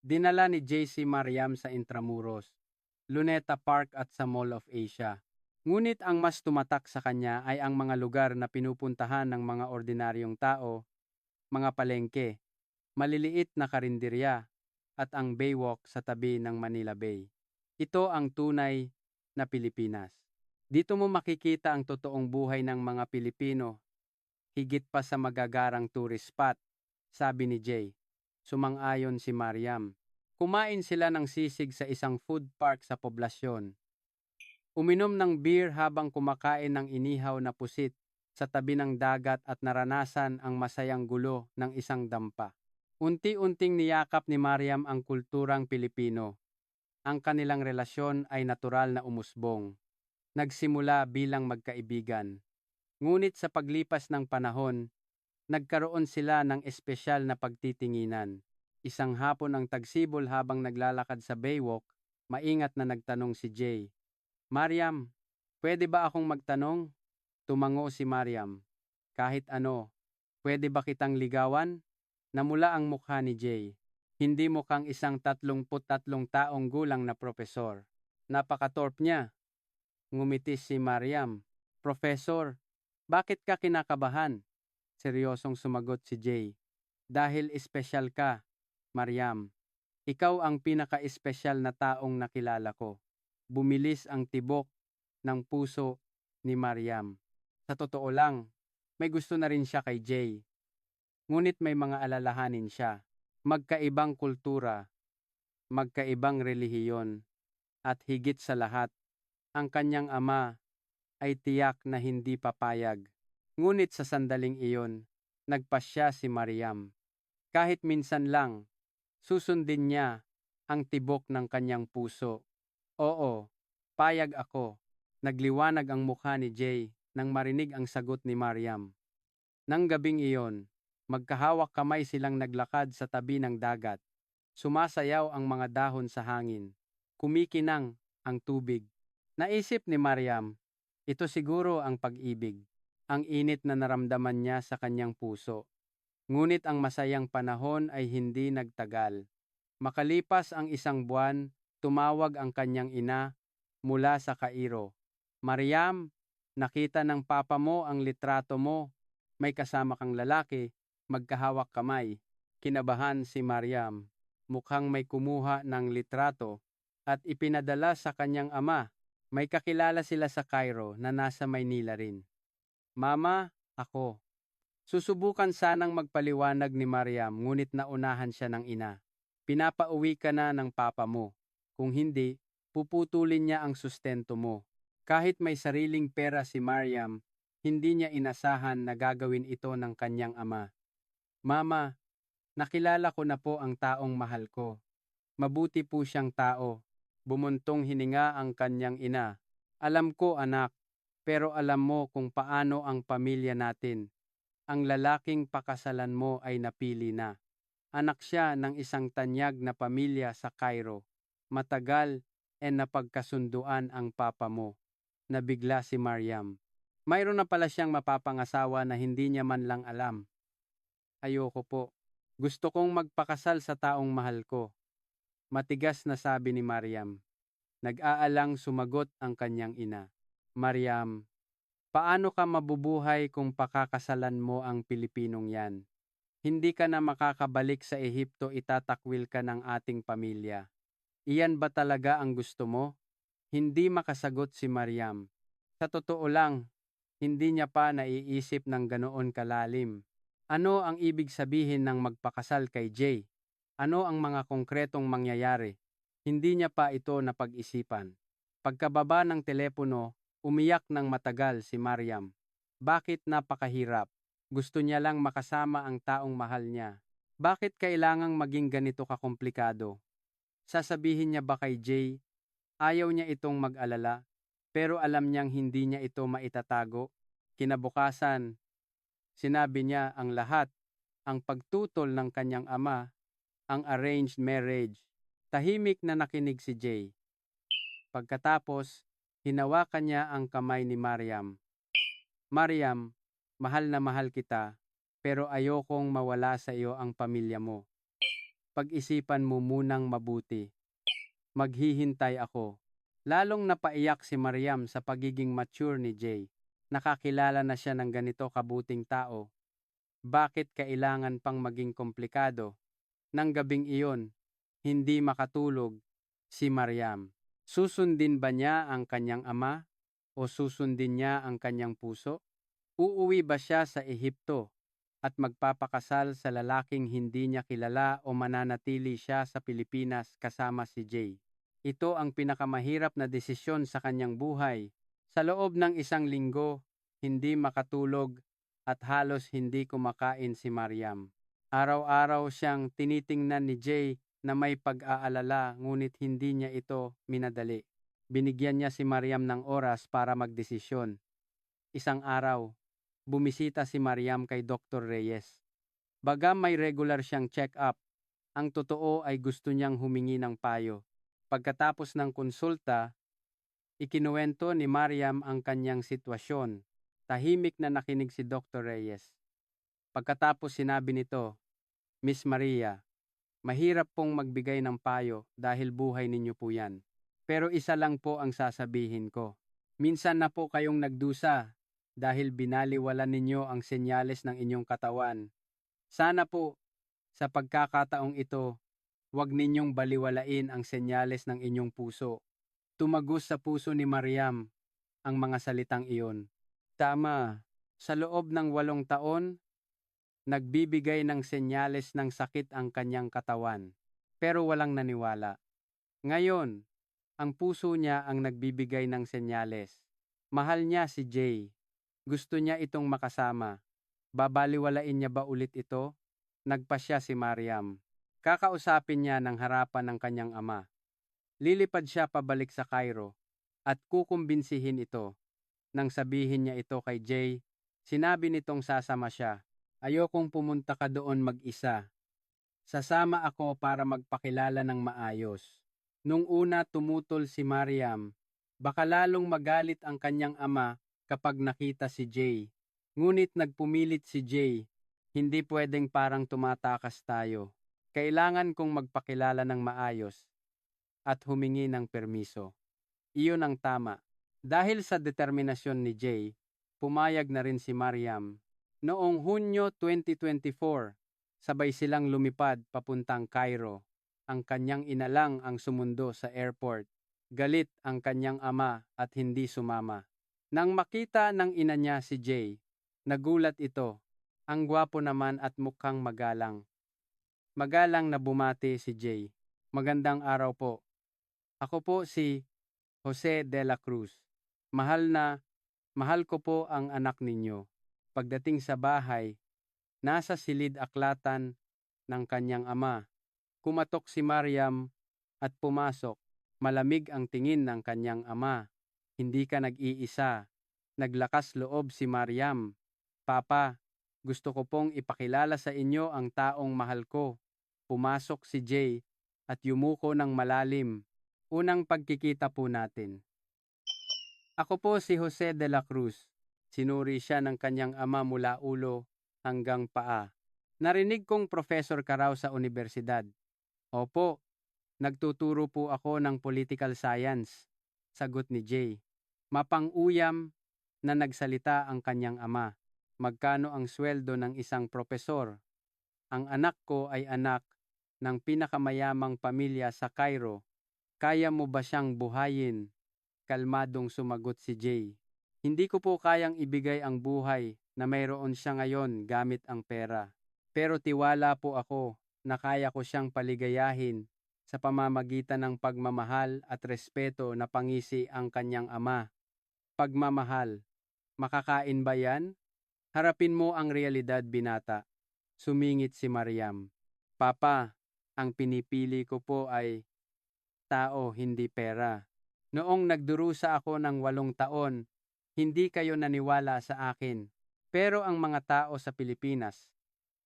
Dinala ni JC Mariam sa Intramuros, Luneta Park at sa Mall of Asia. Ngunit ang mas tumatak sa kanya ay ang mga lugar na pinupuntahan ng mga ordinaryong tao, mga palengke, maliliit na karinderya, at ang baywalk sa tabi ng Manila Bay. Ito ang tunay na Pilipinas. Dito mo makikita ang totoong buhay ng mga Pilipino, higit pa sa magagarang tourist spot, sabi ni Jay. Sumang-ayon si Mariam. Kumain sila ng sisig sa isang food park sa poblasyon. Uminom ng beer habang kumakain ng inihaw na pusit sa tabi ng dagat at naranasan ang masayang gulo ng isang dampa. Unti-unting niyakap ni Mariam ang kulturang Pilipino. Ang kanilang relasyon ay natural na umusbong. Nagsimula bilang magkaibigan. Ngunit sa paglipas ng panahon, nagkaroon sila ng espesyal na pagtitinginan. Isang hapon ang tagsibol habang naglalakad sa baywalk, maingat na nagtanong si Jay. Mariam, pwede ba akong magtanong? Tumango si Mariam. Kahit ano, pwede ba kitang ligawan? Namula ang mukha ni Jay. Hindi mukhang isang 33 taong gulang na propesor. Napakatorp niya. Ngumiti si Mariam. Professor, bakit ka kinakabahan? Seryosong sumagot si Jay. Dahil espesyal ka, Mariam. Ikaw ang pinaka-espesyal na taong nakilala ko. Bumilis ang tibok ng puso ni Mariam. Sa totoo lang, may gusto na rin siya kay Jay. Ngunit may mga alalahanin siya. Magkaibang kultura, magkaibang relihiyon, at higit sa lahat, ang kanyang ama ay tiyak na hindi papayag. Ngunit sa sandaling iyon, nagpasya si Mariam. Kahit minsan lang, susundin niya ang tibok ng kanyang puso. Oo, payag ako. Nagliwanag ang mukha ni Jay nang marinig ang sagot ni Mariam. Nang gabing iyon, magkahawak kamay silang naglakad sa tabi ng dagat. Sumasayaw ang mga dahon sa hangin. Kumikinang ang tubig. Naisip ni Mariam, ito siguro ang pag-ibig. Ang init na naramdaman niya sa kanyang puso. Ngunit ang masayang panahon ay hindi nagtagal. Makalipas ang 1 buwan, tumawag ang kanyang ina mula sa Cairo. Mariam, nakita ng papa mo ang litrato mo. May kasama kang lalaki, magkahawak kamay. Kinabahan si Mariam. Mukhang may kumuha ng litrato at ipinadala sa kanyang ama. May kakilala sila sa Cairo na nasa Maynila rin. Mama, ako. Susubukan sanang magpaliwanag ni Mariam ngunit naunahan siya ng ina. Pinapauwi ka na ng papa mo. Kung hindi, puputulin niya ang sustento mo. Kahit may sariling pera si Mariam, hindi niya inasahan na gagawin ito ng kanyang ama. Mama, nakilala ko na po ang taong mahal ko. Mabuti po siyang tao. Bumuntong hininga ang kanyang ina. Alam ko anak, pero alam mo kung paano ang pamilya natin. Ang lalaking pakasalan mo ay napili na. Anak siya ng isang tanyag na pamilya sa Cairo. Matagal napagkasunduan ang papa mo. Nabigla si Mariam. Mayroon na pala siyang mapapangasawa na hindi niya man lang alam. Ayoko po. Gusto kong magpakasal sa taong mahal ko. Matigas na sabi ni Mariam. Nag-aalang sumagot ang kanyang ina. Mariam, paano ka mabubuhay kung pakakasalan mo ang Pilipinong yan? Hindi ka na makakabalik sa Ehipto, itatakwil ka ng ating pamilya. Iyan ba talaga ang gusto mo? Hindi makasagot si Mariam. Sa totoo lang, hindi niya pa naiisip ng ganoon kalalim. Ano ang ibig sabihin ng magpakasal kay Jay? Ano ang mga konkretong mangyayari? Hindi niya pa ito napag-isipan. Pagkababa ng telepono, umiyak ng matagal si Mariam. Bakit napakahirap? Gusto niya lang makasama ang taong mahal niya. Bakit kailangang maging ganito kakomplikado? Sasabihin niya ba kay Jay? Ayaw niya itong mag-alala, pero alam niyang hindi niya ito maitatago. Kinabukasan, sinabi niya ang lahat, ang pagtutol ng kanyang ama, ang arranged marriage. Tahimik na nakinig si Jay. Pagkatapos, hinawakan niya ang kamay ni Mariam. Mariam, mahal na mahal kita, pero ayokong mawala sa iyo ang pamilya mo. Pag-isipan mo munang mabuti. Maghihintay ako. Lalong napaiyak si Mariam sa pagiging mature ni Jay. Nakakilala na siya ng ganito kabuting tao. Bakit kailangan pang maging komplikado? Nang gabing iyon, hindi makatulog si Mariam. Susundin ba niya ang kanyang ama o susundin niya ang kanyang puso? Uuwi ba siya sa Ehipto at magpapakasal sa lalaking hindi niya kilala o mananatili siya sa Pilipinas kasama si Jay? Ito ang pinakamahirap na desisyon sa kanyang buhay. Sa loob ng 1 linggo, hindi makatulog at halos hindi kumakain si Mariam. Araw-araw siyang tinitingnan ni Jay na may pag-aalala ngunit hindi niya ito minadali. Binigyan niya si Mariam ng oras para magdesisyon. Isang araw, bumisita si Mariam kay Dr. Reyes. Bagam may regular siyang check-up, ang totoo ay gusto niyang humingi ng payo. Pagkatapos ng konsulta, ikinuwento ni Mariam ang kanyang sitwasyon. Tahimik na nakinig si Dr. Reyes. Pagkatapos sinabi nito, Miss Maria, mahirap pong magbigay ng payo dahil buhay ninyo po yan. Pero isa lang po ang sasabihin ko. Minsan na po kayong nagdusa dahil binaliwala ninyo ang senyales ng inyong katawan. Sana po, sa pagkakataong ito, huwag ninyong baliwalain ang senyales ng inyong puso. Tumagos sa puso ni Mariam ang mga salitang iyon. Tama, sa loob ng 8 taon, nagbibigay ng senyales ng sakit ang kanyang katawan, pero walang naniwala. Ngayon, ang puso niya ang nagbibigay ng senyales. Mahal niya si Jay. Gusto niya itong makasama. Babalewalain niya ba ulit ito? Nagpasya si Mariam. Kakausapin niya ng harapan ng kanyang ama. Lilipad siya pabalik sa Cairo at kukumbinsihin ito. Nang sabihin niya ito kay Jay, sinabi nitong sasama siya. Ayokong pumunta ka doon mag-isa. Sasama ako para magpakilala ng maayos. Nung una tumutol si Mariam, baka lalong magalit ang kanyang ama kapag nakita si Jay. Ngunit nagpumilit si Jay, hindi pwedeng parang tumatakas tayo. Kailangan kong magpakilala ng maayos at humingi ng permiso. Iyon ang tama. Dahil sa determinasyon ni Jay, pumayag na rin si Mariam. Noong Hunyo 2024, sabay silang lumipad papuntang Cairo. Ang kanyang ina lang ang sumundo sa airport. Galit ang kanyang ama at hindi sumama. Nang makita ng ina niya si Jay, nagulat ito. Ang gwapo naman at mukhang magalang. Magalang na bumati si Jay. Magandang araw po. Ako po si Jose de la Cruz. Mahal ko po ang anak ninyo. Pagdating sa bahay, nasa silid aklatan ng kanyang ama. Kumatok si Mariam at pumasok. Malamig ang tingin ng kanyang ama. Hindi ka nag-iisa. Naglakas loob si Mariam. Papa, gusto ko pong ipakilala sa inyo ang taong mahal ko. Pumasok si Jay at yumuko ng malalim. Unang pagkikita po natin. Ako po si Jose de la Cruz. Sinuri siya ng kanyang ama mula ulo hanggang paa. Narinig kong professor ka raw sa universidad. Opo, nagtuturo po ako ng political science, sagot ni Jay. Mapang-uyam na nagsalita ang kanyang ama. Magkano ang sweldo ng isang propesor? Ang anak ko ay anak ng pinakamayamang pamilya sa Cairo. Kaya mo ba siyang buhayin? Kalmadong sumagot si Jay. Hindi ko po kayang ibigay ang buhay na mayroon siya ngayon gamit ang pera. Pero tiwala po ako na kaya ko siyang paligayahin sa pamamagitan ng pagmamahal at respeto na pangisi ang kanyang ama. Pagmamahal. Makakain ba yan? Harapin mo ang realidad, binata. Sumingit si Mariam. Papa, ang pinipili ko po ay tao, hindi pera. Noong nagdurusa ako ng 8 taon, hindi kayo naniwala sa akin. Pero ang mga tao sa Pilipinas,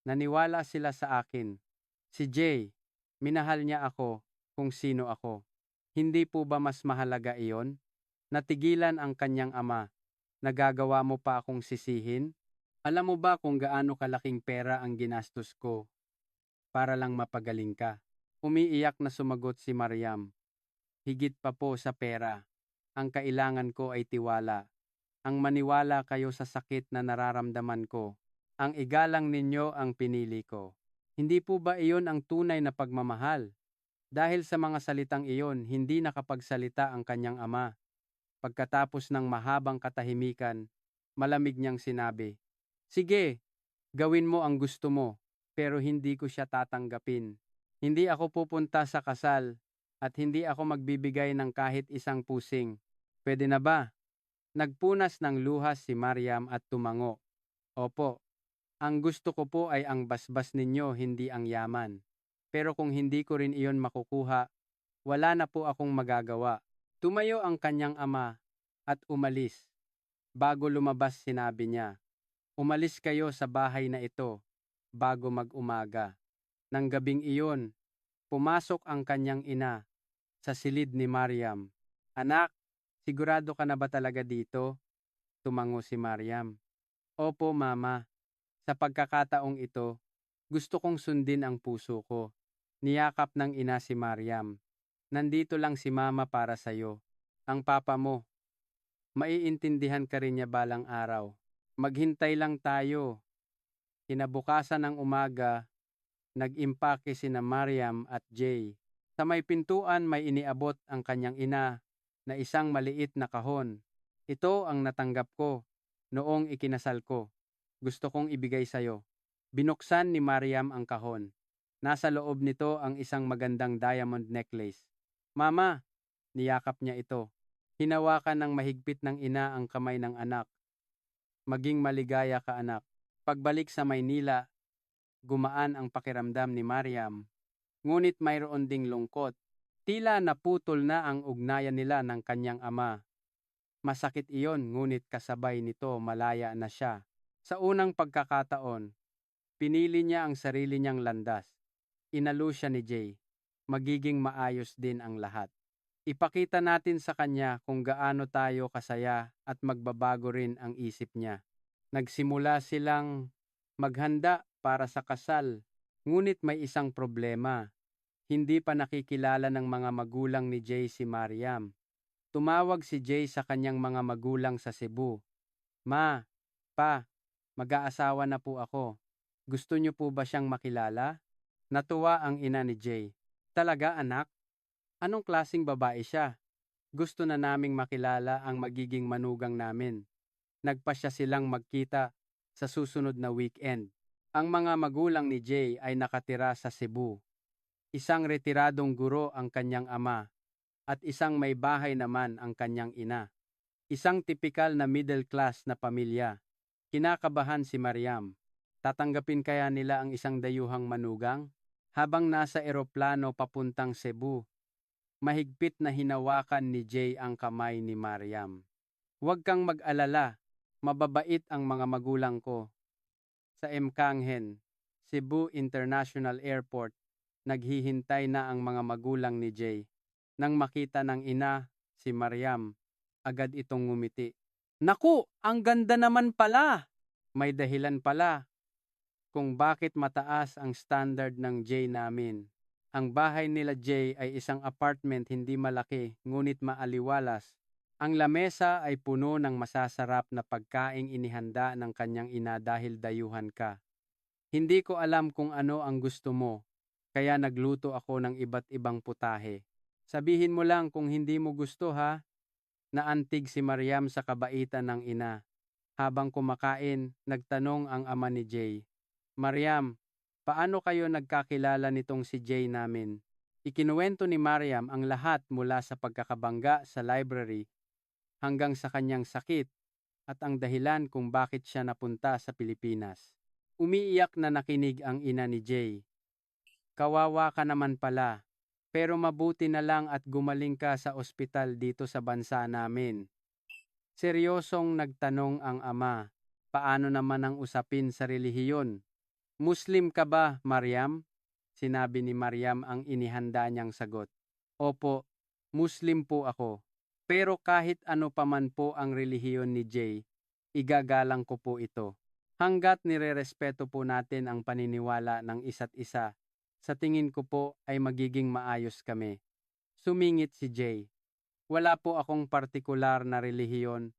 naniwala sila sa akin. Si Jay, minahal niya ako kung sino ako. Hindi po ba mas mahalaga iyon? Natigilan ang kanyang ama. Nagagawa mo pa akong sisihin? Alam mo ba kung gaano kalaking pera ang ginastos ko para lang mapagaling ka? Umiiyak na sumagot si Mariam. Higit pa po sa pera. Ang kailangan ko ay tiwala. Ang maniwala kayo sa sakit na nararamdaman ko. Ang igalang ninyo ang pinili ko. Hindi po ba iyon ang tunay na pagmamahal? Dahil sa mga salitang iyon, hindi nakapagsalita ang kanyang ama. Pagkatapos ng mahabang katahimikan, malamig niyang sinabi, sige, gawin mo ang gusto mo, pero hindi ko siya tatanggapin. Hindi ako pupunta sa kasal at hindi ako magbibigay ng kahit isang pusing. Pwede na ba? Nagpunas ng luhas si Mariam at tumango. Opo, ang gusto ko po ay ang basbas ninyo, hindi ang yaman. Pero kung hindi ko rin iyon makukuha, wala na po akong magagawa. Tumayo ang kanyang ama at umalis. Bago lumabas sinabi niya, umalis kayo sa bahay na ito bago mag-umaga. Nang gabing iyon, pumasok ang kanyang ina sa silid ni Mariam. Anak, sigurado ka na ba talaga dito? Tumango si Mariam. Opo, mama. Sa pagkakataong ito, gusto kong sundin ang puso ko. Niyakap ng ina si Mariam. Nandito lang si mama para sa'yo. Ang papa mo. Maiintindihan ka rin niya balang araw. Maghintay lang tayo. Kinabukasan ng umaga, nag-impake sina Mariam at Jay. Sa may pintuan may iniabot ang kanyang ina na isang maliit na kahon. Ito ang natanggap ko noong ikinasal ko. Gusto kong ibigay sa'yo. Binuksan ni Mariam ang kahon. Nasa loob nito ang isang magandang diamond necklace. Mama, niyakap niya ito. Hinawakan ng mahigpit ng ina ang kamay ng anak. Maging maligaya ka, anak. Pagbalik sa Maynila, gumaan ang pakiramdam ni Mariam. Ngunit mayroon ding lungkot. Tila naputol na ang ugnayan nila ng kanyang ama. Masakit iyon, ngunit kasabay nito malaya na siya. Sa unang pagkakataon, pinili niya ang sarili niyang landas. Inalo siya ni Jay. Magiging maayos din ang lahat. Ipakita natin sa kanya kung gaano tayo kasaya at magbabago rin ang isip niya. Nagsimula silang maghanda para sa kasal, ngunit may isang problema. Hindi pa nakikilala ng mga magulang ni Jay si Mariam. Tumawag si Jay sa kanyang mga magulang sa Cebu. Ma, pa, mag-aasawa na po ako. Gusto niyo po ba siyang makilala? Natuwa ang ina ni Jay. Talaga, anak? Anong klasing babae siya? Gusto na naming makilala ang magiging manugang namin. Nagpasya silang magkita sa susunod na weekend. Ang mga magulang ni Jay ay nakatira sa Cebu. Isang retiradong guro ang kanyang ama at isang may bahay naman ang kanyang ina. Isang tipikal na middle class na pamilya. Kinakabahan si Mariam. Tatanggapin kaya nila ang isang dayuhang manugang? Habang nasa eroplano papuntang Cebu, mahigpit na hinawakan ni Jay ang kamay ni Mariam. Huwag kang mag-alala, mababait ang mga magulang ko. Sa Mkanghen, Cebu International Airport, naghihintay na ang mga magulang ni Jay. Nang makita ng ina, si Mariam, agad itong ngumiti. Naku, ang ganda naman pala! May dahilan pala kung bakit mataas ang standard ng Jay namin. Ang bahay nila Jay ay isang apartment hindi malaki ngunit maaliwalas. Ang lamesa ay puno ng masasarap na pagkaing inihanda ng kanyang ina dahil dayuhan ka. Hindi ko alam kung ano ang gusto mo, kaya nagluto ako ng iba't ibang putahe. Sabihin mo lang kung hindi mo gusto, ha? Naantig si Mariam sa kabaitan ng ina. Habang kumakain, nagtanong ang ama ni Jay. Mariam, paano kayo nagkakilala nitong si Jay namin? Ikinuwento ni Mariam ang lahat mula sa pagkakabangga sa library hanggang sa kanyang sakit at ang dahilan kung bakit siya napunta sa Pilipinas. Umiiyak na nakinig ang ina ni Jay. Kawawa ka naman pala, pero mabuti na lang at gumaling ka sa ospital dito sa bansa namin. Seryosong nagtanong ang ama, paano naman ang usapin sa relihiyon? Muslim ka ba, Mariam? Sinabi ni Mariam ang inihanda niyang sagot. Opo, Muslim po ako. Pero kahit ano pa man po ang relihiyon ni Jay, igagalang ko po ito. Hanggat nirerespeto po natin ang paniniwala ng isa't isa, sa tingin ko po ay magiging maayos kami. Sumingit si Jay. Wala po akong partikular na relihiyon,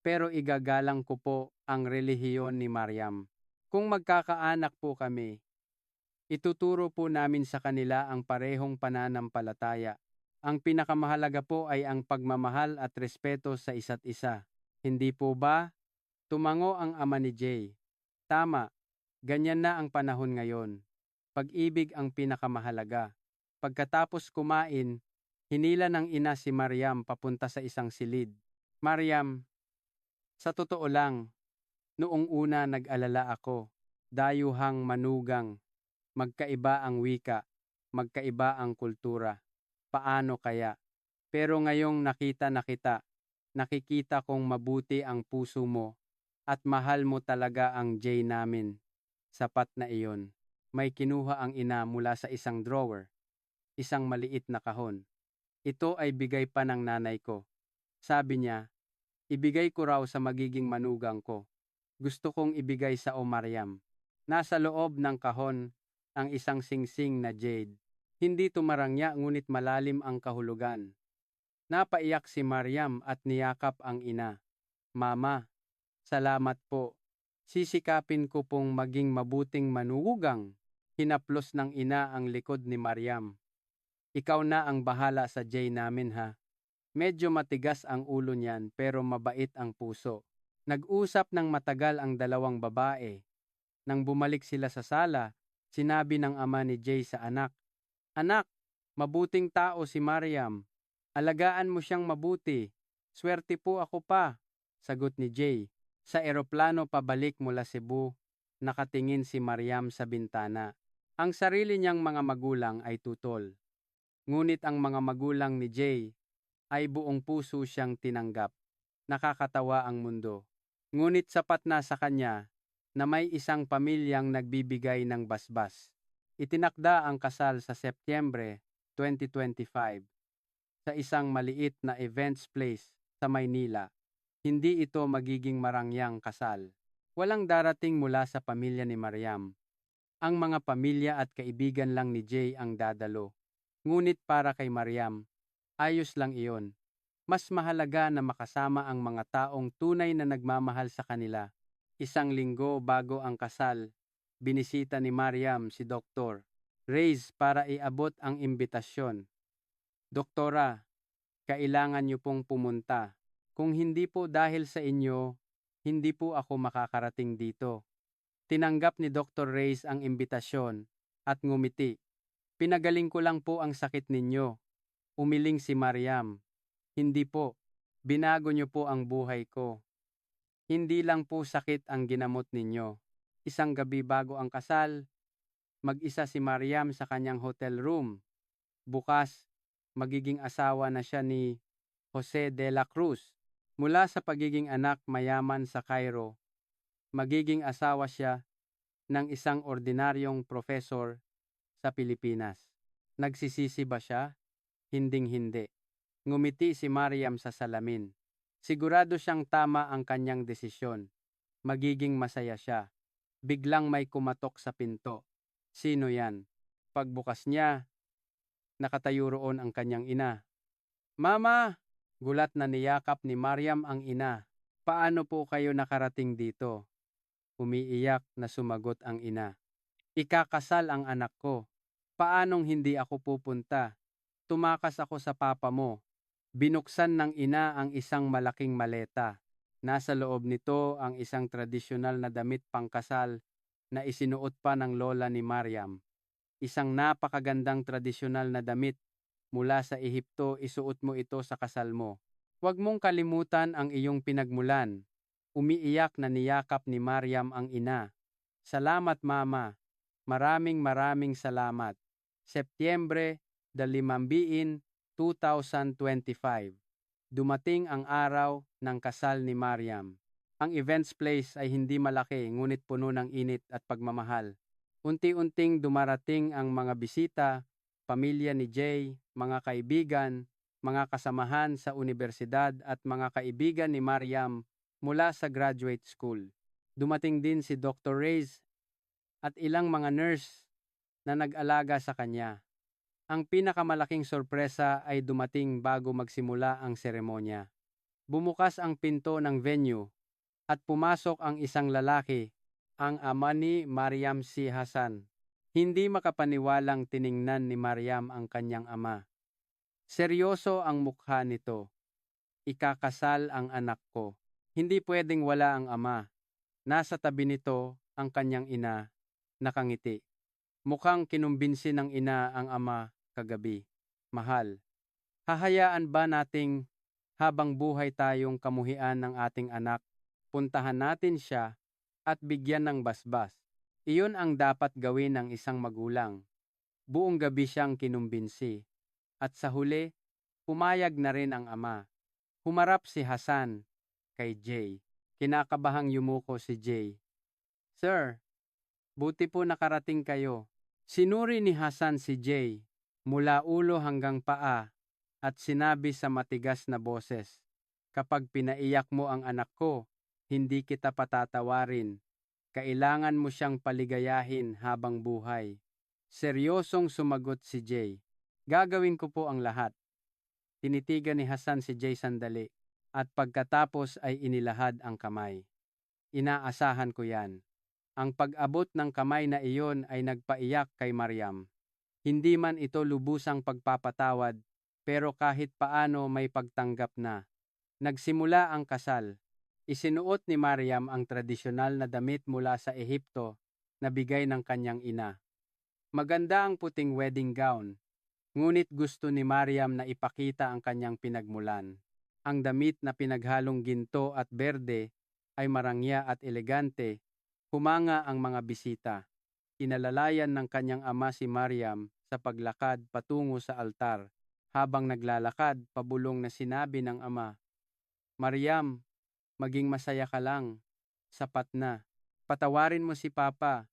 pero igagalang ko po ang relihiyon ni Mariam. Kung magkakaanak po kami, ituturo po namin sa kanila ang parehong pananampalataya. Ang pinakamahalaga po ay ang pagmamahal at respeto sa isa't isa. Hindi po ba? Tumango ang ama ni Jay. Tama, ganyan na ang panahon ngayon. Pag-ibig ang pinakamahalaga. Pagkatapos kumain, hinila ng ina si Mariam papunta sa isang silid. Mariam, sa totoo lang, noong una nag-alala ako, dayuhang manugang, magkaiba ang wika, magkaiba ang kultura. Paano kaya? Pero ngayong nakita na kita, nakikita kong mabuti ang puso mo at mahal mo talaga ang Jay namin. Sapat na iyon. May kinuha ang ina mula sa isang drawer, isang maliit na kahon. Ito ay bigay pa ng nanay ko. Sabi niya, ibigay ko raw sa magiging manugang ko. Gusto kong ibigay sa Mariam. Nasa loob ng kahon ang isang singsing na jade. Hindi tumarangya ngunit malalim ang kahulugan. Napaiyak si Mariam at niyakap ang ina. Mama, salamat po. Sisikapin ko pong maging mabuting manugang. Hinaplos ng ina ang likod ni Mariam. Ikaw na ang bahala sa Jay namin, ha. Medyo matigas ang ulo niyan pero mabait ang puso. Nag-usap ng matagal ang dalawang babae. Nang bumalik sila sa sala, sinabi ng ama ni Jay sa anak, Anak, mabuting tao si Mariam. Alagaan mo siyang mabuti. Swerte po ako pa, sagot ni Jay. Sa eroplano pabalik mula Cebu, nakatingin si Mariam sa bintana. Ang sarili niyang mga magulang ay tutol. Ngunit ang mga magulang ni Jay ay buong puso siyang tinanggap. Nakakatawa ang mundo. Ngunit sapat na sa kanya na may isang pamilyang nagbibigay ng basbas. Itinakda ang kasal sa Setyembre 2025 sa isang maliit na events place sa Maynila. Hindi ito magiging marangyang kasal. Walang darating mula sa pamilya ni Mariam. Ang mga pamilya at kaibigan lang ni Jay ang dadalo. Ngunit para kay Mariam, ayos lang iyon. Mas mahalaga na makasama ang mga taong tunay na nagmamahal sa kanila. Isang linggo bago ang kasal, binisita ni Mariam si Dr. Reyes para iabot ang imbitasyon. Doktora, kailangan niyo pong pumunta. Kung hindi po dahil sa inyo, hindi po ako makakarating dito. Tinanggap ni Dr. Reyes ang imbitasyon at ngumiti. Pinagaling ko lang po ang sakit ninyo. Umiling si Mariam. Hindi po. Binago niyo po ang buhay ko. Hindi lang po sakit ang ginamot ninyo. Isang gabi bago ang kasal, mag-isa si Mariam sa kanyang hotel room. Bukas, magiging asawa na siya ni Jose de la Cruz. Mula sa pagiging anak mayaman sa Cairo, magiging asawa siya ng isang ordinaryong profesor sa Pilipinas. Nagsisisi ba siya? Hinding-hindi. Ngumiti si Mariam sa salamin. Sigurado siyang tama ang kanyang desisyon. Magiging masaya siya. Biglang may kumatok sa pinto. Sino yan? Pagbukas niya, nakatayo roon ang kanyang ina. Mama! Gulat na niyakap ni Mariam ang ina. Paano po kayo nakarating dito? Umiiyak na sumagot ang ina. Ikakasal ang anak ko. Paanong hindi ako pupunta? Tumakas ako sa papa mo. Binuksan ng ina ang isang malaking maleta. Nasa loob nito ang isang tradisyonal na damit pangkasal na isinuot pa ng lola ni Mariam. Isang napakagandang tradisyonal na damit mula sa Ehipto, isuot mo ito sa kasal mo. Huwag mong kalimutan ang iyong pinagmulan. Umiiyak na niyakap ni Mariam ang ina. Salamat mama. Maraming salamat. Setyembre 5, 2025. Dumating ang araw ng kasal ni Mariam. Ang events place ay hindi malaki ngunit puno ng init at pagmamahal. Unti-unting dumarating ang mga bisita, pamilya ni Jay, mga kaibigan, mga kasamahan sa universidad at mga kaibigan ni Mariam mula sa graduate school. Dumating din si Dr. Reyes at ilang mga nurse na nag-alaga sa kanya. Ang pinakamalaking sorpresa ay dumating bago magsimula ang seremonya. Bumukas ang pinto ng venue at pumasok ang isang lalaki, ang ama ni Mariam si Hassan. Hindi makapaniwalang tiningnan ni Mariam ang kanyang ama. Seryoso ang mukha nito. Ikakasal ang anak ko. Hindi pwedeng wala ang ama. Nasa tabi nito ang kanyang ina, nakangiti. Mukhang kinumbinsi ng ina ang ama kagabi. Mahal, hahayaan ba nating habang buhay tayong kamuhian ng ating anak, puntahan natin siya at bigyan ng basbas? Iyon ang dapat gawin ng isang magulang. Buong gabi siyang kinumbinsi. At sa huli, pumayag na rin ang ama. Humarap si Hassan kay Jay. Kinakabahang yumuko si Jay. Sir, buti po nakarating kayo. Sinuri ni Hassan si Jay mula ulo hanggang paa at sinabi sa matigas na boses, kapag pinaiyak mo ang anak ko, hindi kita patatawarin. Kailangan mo siyang paligayahin habang buhay. Seryosong sumagot si Jay. Gagawin ko po ang lahat. Tinitigan ni Hassan si Jay sandali at pagkatapos ay inilahad ang kamay. Inaasahan ko yan. Ang pag-abot ng kamay na iyon ay nagpaiyak kay Mariam. Hindi man ito lubusang pagpapatawad, pero kahit paano may pagtanggap na. Nagsimula ang kasal. Isinuot ni Mariam ang tradisyonal na damit mula sa Ehipto na bigay ng kanyang ina. Maganda ang puting wedding gown, ngunit gusto ni Mariam na ipakita ang kanyang pinagmulan. Ang damit na pinaghalong ginto at berde ay marangya at elegante. Humanga ang mga bisita. Inalalayan ng kanyang ama si Mariam sa paglakad patungo sa altar. Habang naglalakad, pabulong na sinabi ng ama, "Mariam, maging masaya ka lang. Sapat na. Patawarin mo si Papa."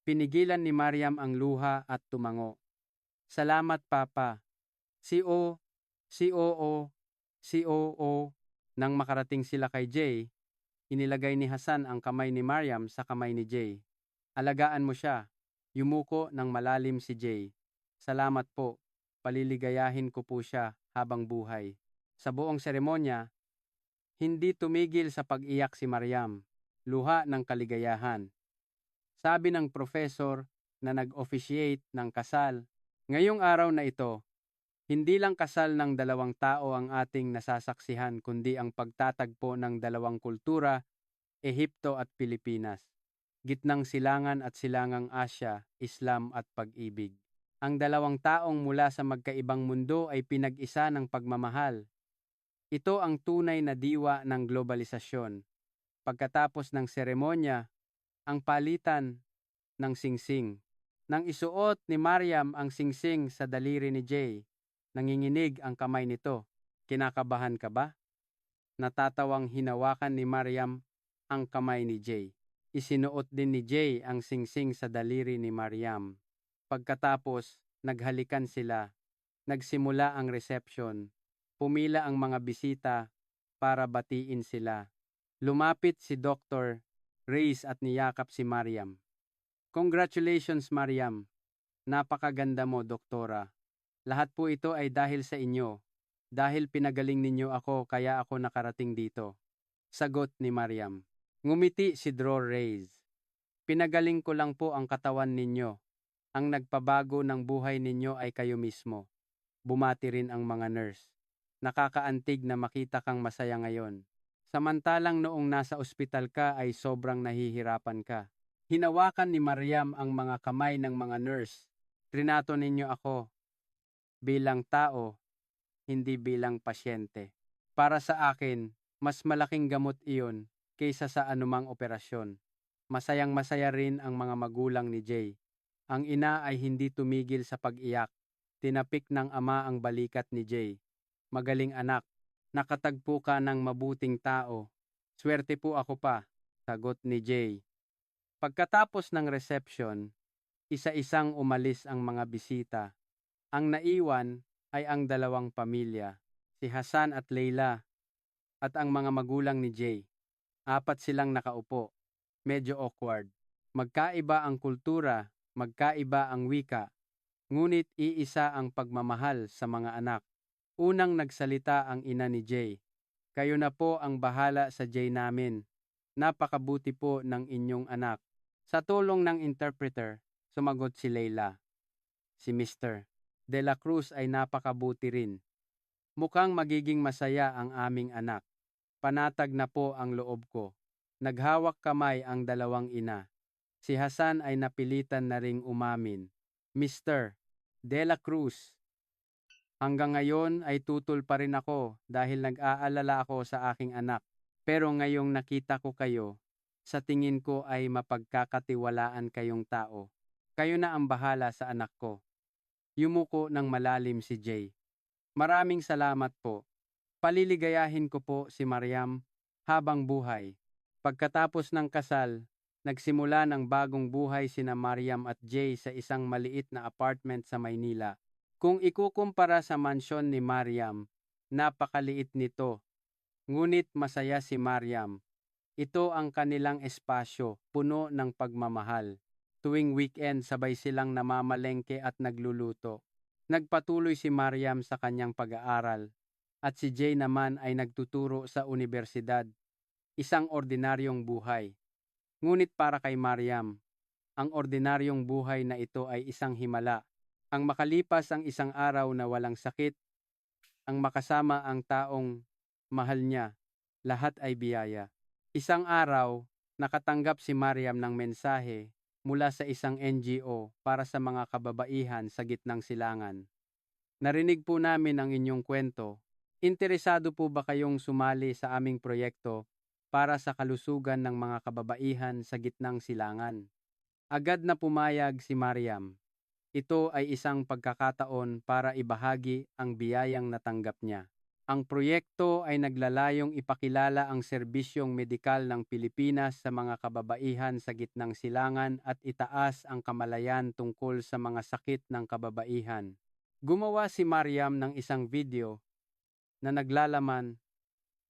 Pinigilan ni Mariam ang luha at tumango. "Salamat, Papa." Si COO, COO. Nang makarating sila kay Jay, inilagay ni Hasan ang kamay ni Mariam sa kamay ni Jay. "Alagaan mo siya." Yumuko ng malalim si Jay. "Salamat po. Paliligayahin ko po siya habang buhay." Sa buong seremonya, hindi tumigil sa pag-iyak si Mariam. Luha ng kaligayahan. Sabi ng professor na nag-officiate ng kasal, "Ngayong araw na ito, hindi lang kasal ng dalawang tao ang ating nasasaksihan kundi ang pagtatagpo ng dalawang kultura, Ehipto at Pilipinas. Gitnang silangan at silangang Asya, Islam at pag-ibig. Ang dalawang taong mula sa magkaibang mundo ay pinag-isa ng pagmamahal. Ito ang tunay na diwa ng globalisasyon." Pagkatapos ng seremonya, ang palitan ng singsing. Nang isuot ni Mariam ang singsing sa daliri ni Jay, nanginginig ang kamay nito. "Kinakabahan ka ba?" Natatawang hinawakan ni Mariam ang kamay ni Jay. Isinuot din ni Jay ang singsing sa daliri ni Mariam. Pagkatapos, naghalikan sila. Nagsimula ang reception. Pumila ang mga bisita para batiin sila. Lumapit si Dr. Reyes at niyakap si Mariam. "Congratulations, Mariam. Napakaganda mo, doktora. Lahat po ito ay dahil sa inyo. Dahil pinagaling ninyo ako kaya ako nakarating dito." Sagot ni Mariam. Ngumiti si Dr. Reyes. "Pinagaling ko lang po ang katawan ninyo. Ang nagpabago ng buhay ninyo ay kayo mismo." Bumati rin ang mga nurse. "Nakakaantig na makita kang masaya ngayon. Samantalang noong nasa ospital ka ay sobrang nahihirapan ka." Hinawakan ni Mariam ang mga kamay ng mga nurse. "Trinato ninyo ako bilang tao, hindi bilang pasyente. Para sa akin, mas malaking gamot iyon kaysa sa anumang operasyon." Masayang masaya rin ang mga magulang ni Jay. Ang ina ay hindi tumigil sa pag-iyak. Tinapik ng ama ang balikat ni Jay. "Magaling anak, nakatagpo ka ng mabuting tao." "Swerte po ako pa," sagot ni Jay. Pagkatapos ng reception, isa-isang umalis ang mga bisita. Ang naiwan ay ang dalawang pamilya, si Hasan at Leila, at ang mga magulang ni Jay. Apat silang nakaupo. Medyo awkward. Magkaiba ang kultura, magkaiba ang wika, ngunit iisa ang pagmamahal sa mga anak. Unang nagsalita ang ina ni Jay. "Kayo na po ang bahala sa Jay namin. Napakabuti po ng inyong anak." Sa tulong ng interpreter, sumagot si Leila. "Si Mr. De La Cruz ay napakabuti rin. Mukhang magiging masaya ang aming anak. Panatag na po ang loob ko." Naghawak kamay ang dalawang ina. Si Hasan ay napilitan na ring umamin. "Mr. De La Cruz, hanggang ngayon ay tutol pa rin ako dahil nag-aalala ako sa aking anak. Pero ngayong nakita ko kayo, sa tingin ko ay mapagkakatiwalaan kayong tao. Kayo na ang bahala sa anak ko." Yumuko ng malalim si Jay. "Maraming salamat po. Paliligayahin ko po si Mariam habang buhay." Pagkatapos ng kasal, nagsimula ng bagong buhay sina Mariam at Jay sa isang maliit na apartment sa Maynila. Kung ikukumpara sa mansyon ni Mariam, napakaliit nito. Ngunit masaya si Mariam. Ito ang kanilang espasyo, puno ng pagmamahal. Tuwing weekend sabay silang namamalengke at nagluluto. Nagpatuloy si Mariam sa kanyang pag-aaral at si Jay naman ay nagtuturo sa unibersidad. Isang ordinaryong buhay. Ngunit para kay Mariam, ang ordinaryong buhay na ito ay isang himala. Ang makalipas ang isang araw na walang sakit, ang makasama ang taong mahal niya, lahat ay biyaya. Isang araw, nakatanggap si Mariam ng mensahe mula sa isang NGO para sa mga kababaihan sa gitnang silangan. "Narinig po namin ang inyong kwento. Interesado po ba kayong sumali sa aming proyekto para sa kalusugan ng mga kababaihan sa gitnang silangan? Agad na pumayag si Mariam. Ito ay isang pagkakataon para ibahagi ang biyayang natanggap niya. Ang proyekto ay naglalayong ipakilala ang serbisyong medikal ng Pilipinas sa mga kababaihan sa gitnang silangan at itaas ang kamalayan tungkol sa mga sakit ng kababaihan. Gumawa si Mariam ng isang video na naglalaman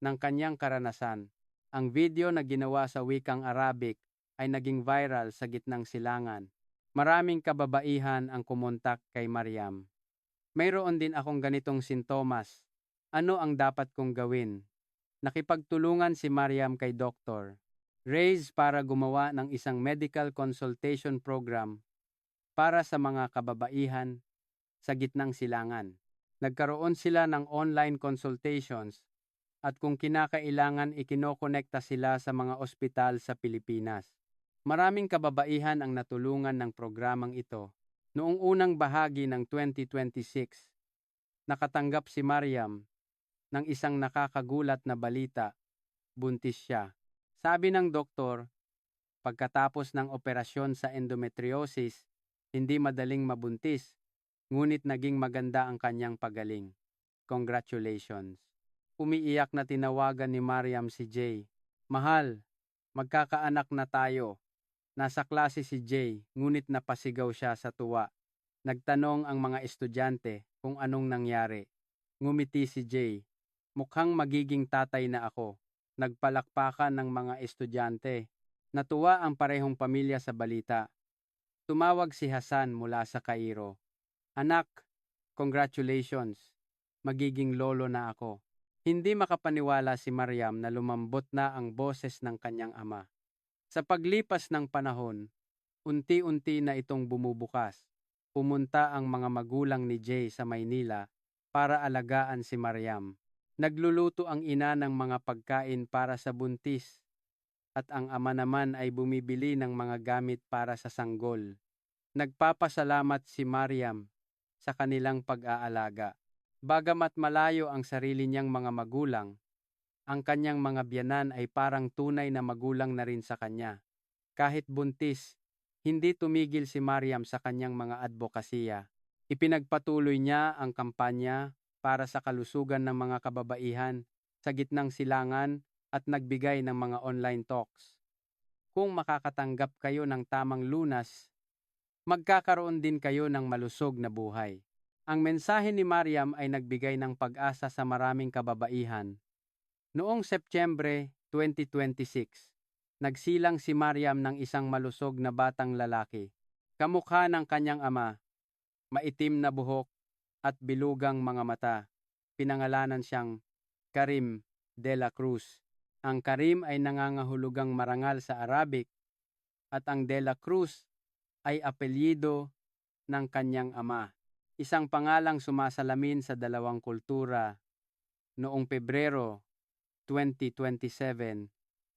ng kanyang karanasan. Ang video na ginawa sa wikang Arabic ay naging viral sa gitnang silangan. Maraming kababaihan ang kumontak kay Mariam. Mayroon din akong ganitong sintomas. Ano ang dapat kong gawin? Nakipagtulungan si Mariam kay Dr. Reyes para gumawa ng isang medical consultation program para sa mga kababaihan sa gitnang silangan. Nagkaroon sila ng online consultations at kung kinakailangan ikinokonekta sila sa mga ospital sa Pilipinas. Maraming kababaihan ang natulungan ng programang ito. Noong unang bahagi ng 2026, nakatanggap si Mariam ng isang nakakagulat na balita. Buntis siya. Sabi ng doktor, pagkatapos ng operasyon sa endometriosis, hindi madaling mabuntis, ngunit naging maganda ang kanyang pagaling. Congratulations. Umiiyak na tinawagan ni Mariam si Jay. Mahal, magkakaanak na tayo. Nasa klase si Jay, ngunit napasigaw siya sa tuwa. Nagtanong ang mga estudyante kung anong nangyari. Ngumiti si Jay. Mukhang magiging tatay na ako. Nagpalakpakan ng mga estudyante. Natuwa ang parehong pamilya sa balita. Tumawag si Hasan mula sa Cairo. Anak, congratulations. Magiging lolo na ako. Hindi makapaniwala si Mariam na lumambot na ang boses ng kanyang ama. Sa paglipas ng panahon, unti-unti na itong bumubukas. Pumunta ang mga magulang ni Jay sa Maynila para alagaan si Mariam. Nagluluto ang ina ng mga pagkain para sa buntis at ang ama naman ay bumibili ng mga gamit para sa sanggol. Nagpapasalamat si Mariam sa kanilang pag-aalaga. Bagamat malayo ang sarili niyang mga magulang, ang kanyang mga biyanan ay parang tunay na magulang na rin sa kanya. Kahit buntis, hindi tumigil si Mariam sa kanyang mga advokasya. Ipinagpatuloy niya ang kampanya para sa kalusugan ng mga kababaihan sa gitnang silangan at nagbigay ng mga online talks. Kung makakatanggap kayo ng tamang lunas, magkakaroon din kayo ng malusog na buhay. Ang mensahe ni Mariam ay nagbigay ng pag-asa sa maraming kababaihan. Noong Setyembre 2026, nagsilang si Mariam ng isang malusog na batang lalaki. Kamukha ng kanyang ama, maitim na buhok at bilugang mga mata. Pinangalanan siyang Karim de la Cruz. Ang Karim ay nangangahulugang marangal sa Arabic at ang de la Cruz ay apelyido ng kanyang ama. Isang pangalang sumasalamin sa dalawang kultura. Noong Pebrero 2027,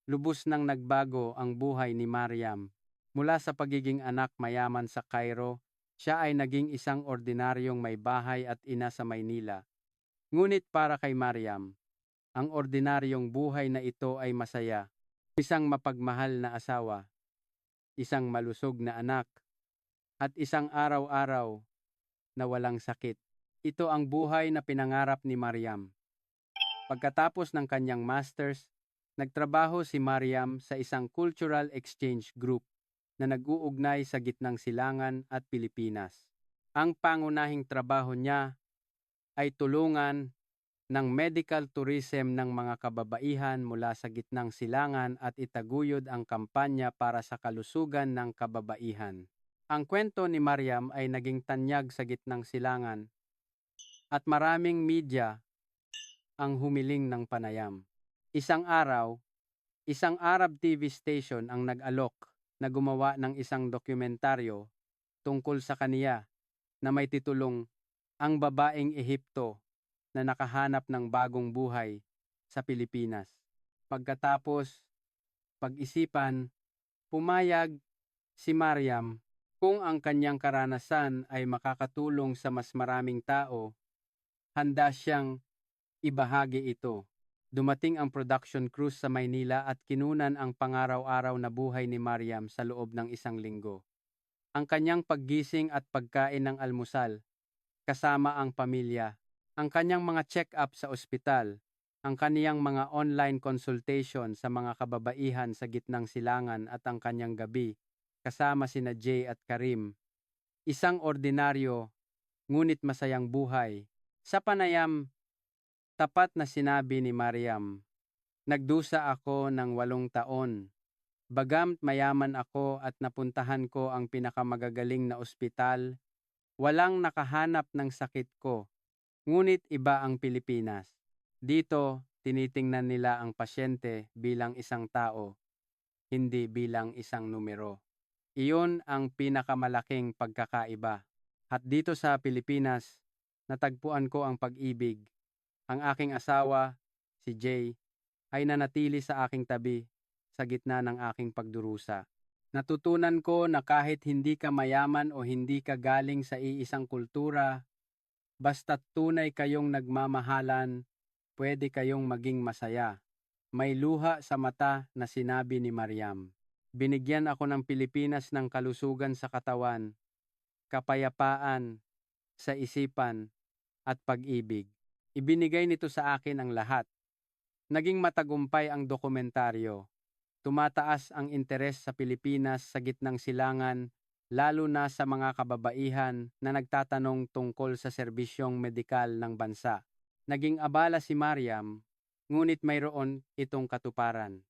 lubos nang nagbago ang buhay ni Mariam. Mula sa pagiging anak mayaman sa Cairo, siya ay naging isang ordinaryong may bahay at ina sa Maynila. Ngunit para kay Mariam, ang ordinaryong buhay na ito ay masaya. Isang mapagmahal na asawa, isang malusog na anak, at isang araw-araw na walang sakit. Ito ang buhay na pinangarap ni Mariam. Pagkatapos ng kanyang masters, nagtrabaho si Mariam sa isang cultural exchange group na nag-uugnay sa gitnang silangan at Pilipinas. Ang pangunahing trabaho niya ay tulungan ng medical tourism ng mga kababaihan mula sa gitnang silangan at itaguyod ang kampanya para sa kalusugan ng kababaihan. Ang kwento ni Mariam ay naging tanyag sa gitnang silangan at maraming media ang humiling ng panayam. Isang araw, isang Arab TV station ang nag-alok na gumawa ng isang dokumentaryo tungkol sa kaniya na may titulong Ang Babaeng Ehipto na nakahanap ng bagong buhay sa Pilipinas. Pagkatapos pag-isipan, pumayag si Mariam kung ang kanyang karanasan ay makakatulong sa mas maraming tao, handa siyang ibahagi ito. Dumating ang production cruise sa Maynila at kinunan ang pangaraw-araw na buhay ni Mariam sa loob ng 1 linggo. Ang kanyang paggising at pagkain ng almusal, kasama ang pamilya, ang kanyang mga check-up sa ospital, ang kaniyang mga online consultation sa mga kababaihan sa gitnang silangan at ang kanyang gabi, kasama sina Jay at Karim. Isang ordinaryo, ngunit masayang buhay. Sa panayam, tapat na sinabi ni Mariam, "Nagdusa ako ng 8 taon. Bagamat mayaman ako at napuntahan ko ang pinakamagagaling na ospital, walang nakahanap ng sakit ko. Ngunit iba ang Pilipinas. Dito, tinitingnan nila ang pasyente bilang isang tao, hindi bilang isang numero. Iyon ang pinakamalaking pagkakaiba. At dito sa Pilipinas, natagpuan ko ang pag-ibig. Ang aking asawa, si Jay, ay nanatili sa aking tabi sa gitna ng aking pagdurusa. Natutunan ko na kahit hindi ka mayaman o hindi ka galing sa iisang kultura, basta't tunay kayong nagmamahalan, pwede kayong maging masaya. May luha sa mata na sinabi ni Mariam. Binigyan ako ng Pilipinas ng kalusugan sa katawan, kapayapaan, sa isipan, at pag-ibig. Ibinigay nito sa akin ang lahat. Naging matagumpay ang dokumentaryo. Tumataas ang interes sa Pilipinas sa gitnang silangan, lalo na sa mga kababaihan na nagtatanong tungkol sa serbisyong medikal ng bansa. Naging abala si Mariam, ngunit mayroon itong katuparan.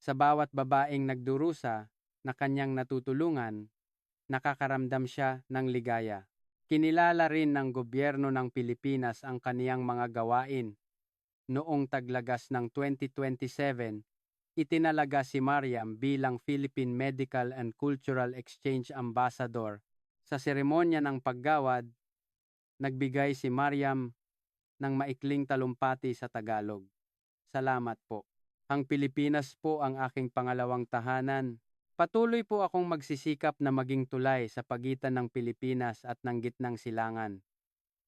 Sa bawat babaeng nagdurusa na kanyang natutulungan, nakakaramdam siya ng ligaya. Kinilala rin ng gobyerno ng Pilipinas ang kaniyang mga gawain. Noong taglagas ng 2027, itinalaga si Mariam bilang Philippine Medical and Cultural Exchange Ambassador. Sa seremonya ng paggawad, nagbigay si Mariam ng maikling talumpati sa Tagalog. Salamat po. Ang Pilipinas po ang aking pangalawang tahanan. Patuloy po akong magsisikap na maging tulay sa pagitan ng Pilipinas at ng gitnang silangan.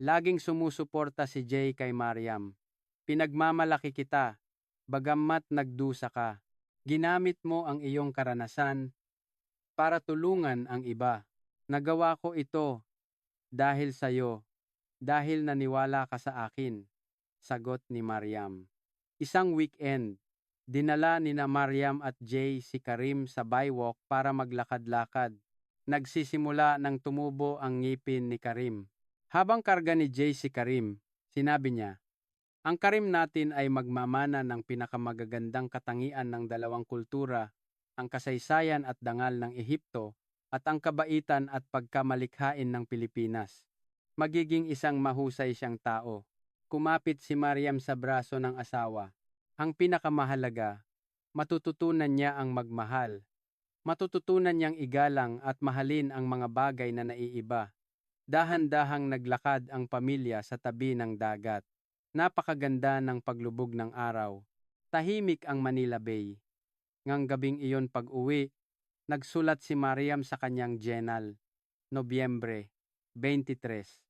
Laging sumusuporta si Jay kay Mariam. Pinagmamalaki kita, bagamat nagdusa ka. Ginamit mo ang iyong karanasan para tulungan ang iba. Nagawa ko ito dahil sa iyo, dahil naniwala ka sa akin. Sagot ni Mariam. Isang weekend, dinala nina Mariam at Jay si Karim sa Baywalk para maglakad-lakad. Nagsisimula nang tumubo ang ngipin ni Karim. Habang karga ni Jay si Karim, sinabi niya, "Ang Karim natin ay magmamana ng pinakamagagandang katangian ng dalawang kultura, ang kasaysayan at dangal ng Ehipto at ang kabaitan at pagkamalikhain ng Pilipinas. Magiging isang mahusay siyang tao." Kumapit si Mariam sa braso ng asawa. Ang pinakamahalaga, matututunan niya ang magmahal. Matututunan niyang igalang at mahalin ang mga bagay na naiiba. Dahan-dahang naglakad ang pamilya sa tabi ng dagat. Napakaganda ng paglubog ng araw. Tahimik ang Manila Bay. Ngang gabing iyon pag-uwi, nagsulat si Mariam sa kanyang journal. Nobyembre 23.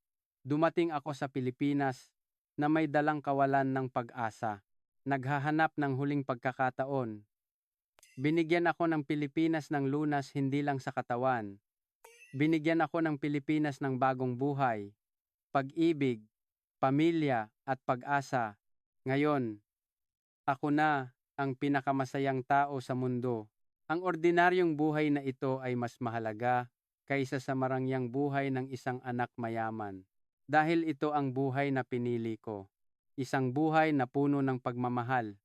Dumating ako sa Pilipinas na may dalang kawalan ng pag-asa. Naghahanap ng huling pagkakataon. Binigyan ako ng Pilipinas ng lunas hindi lang sa katawan. Binigyan ako ng Pilipinas ng bagong buhay, pag-ibig, pamilya at pag-asa. Ngayon, ako na ang pinakamasayang tao sa mundo. Ang ordinaryong buhay na ito ay mas mahalaga kaysa sa marangyang buhay ng isang anak mayaman. Dahil ito ang buhay na pinili ko. Isang buhay na puno ng pagmamahal.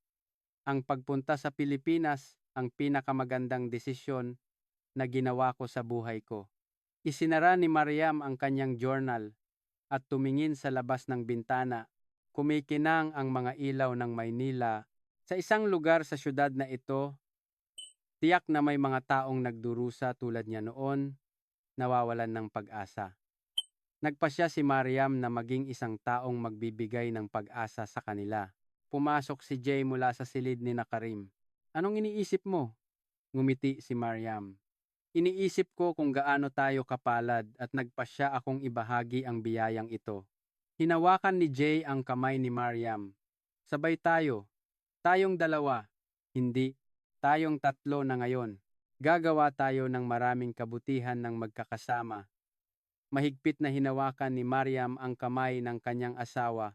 Ang pagpunta sa Pilipinas ang pinakamagandang desisyon na ginawa ko sa buhay ko. Isinara ni Mariam ang kanyang journal at tumingin sa labas ng bintana. Kumikinang ang mga ilaw ng Maynila. Sa isang lugar sa syudad na ito, tiyak na may mga taong nagdurusa tulad niya noon, nawawalan ng pag-asa. Nagpasya si Mariam na maging isang taong magbibigay ng pag-asa sa kanila. Pumasok si Jay mula sa silid ni Karim. "Anong iniisip mo?" Ngumiti si Mariam. "Iniisip ko kung gaano tayo kapalad at nagpasya akong ibahagi ang biyayang ito. Hinawakan ni Jay ang kamay ni Mariam. Sabay tayo. Tayong dalawa. Hindi. Tayong tatlo na ngayon. Gagawa tayo ng maraming kabutihan ng magkakasama. Mahigpit na hinawakan ni Mariam ang kamay ng kanyang asawa.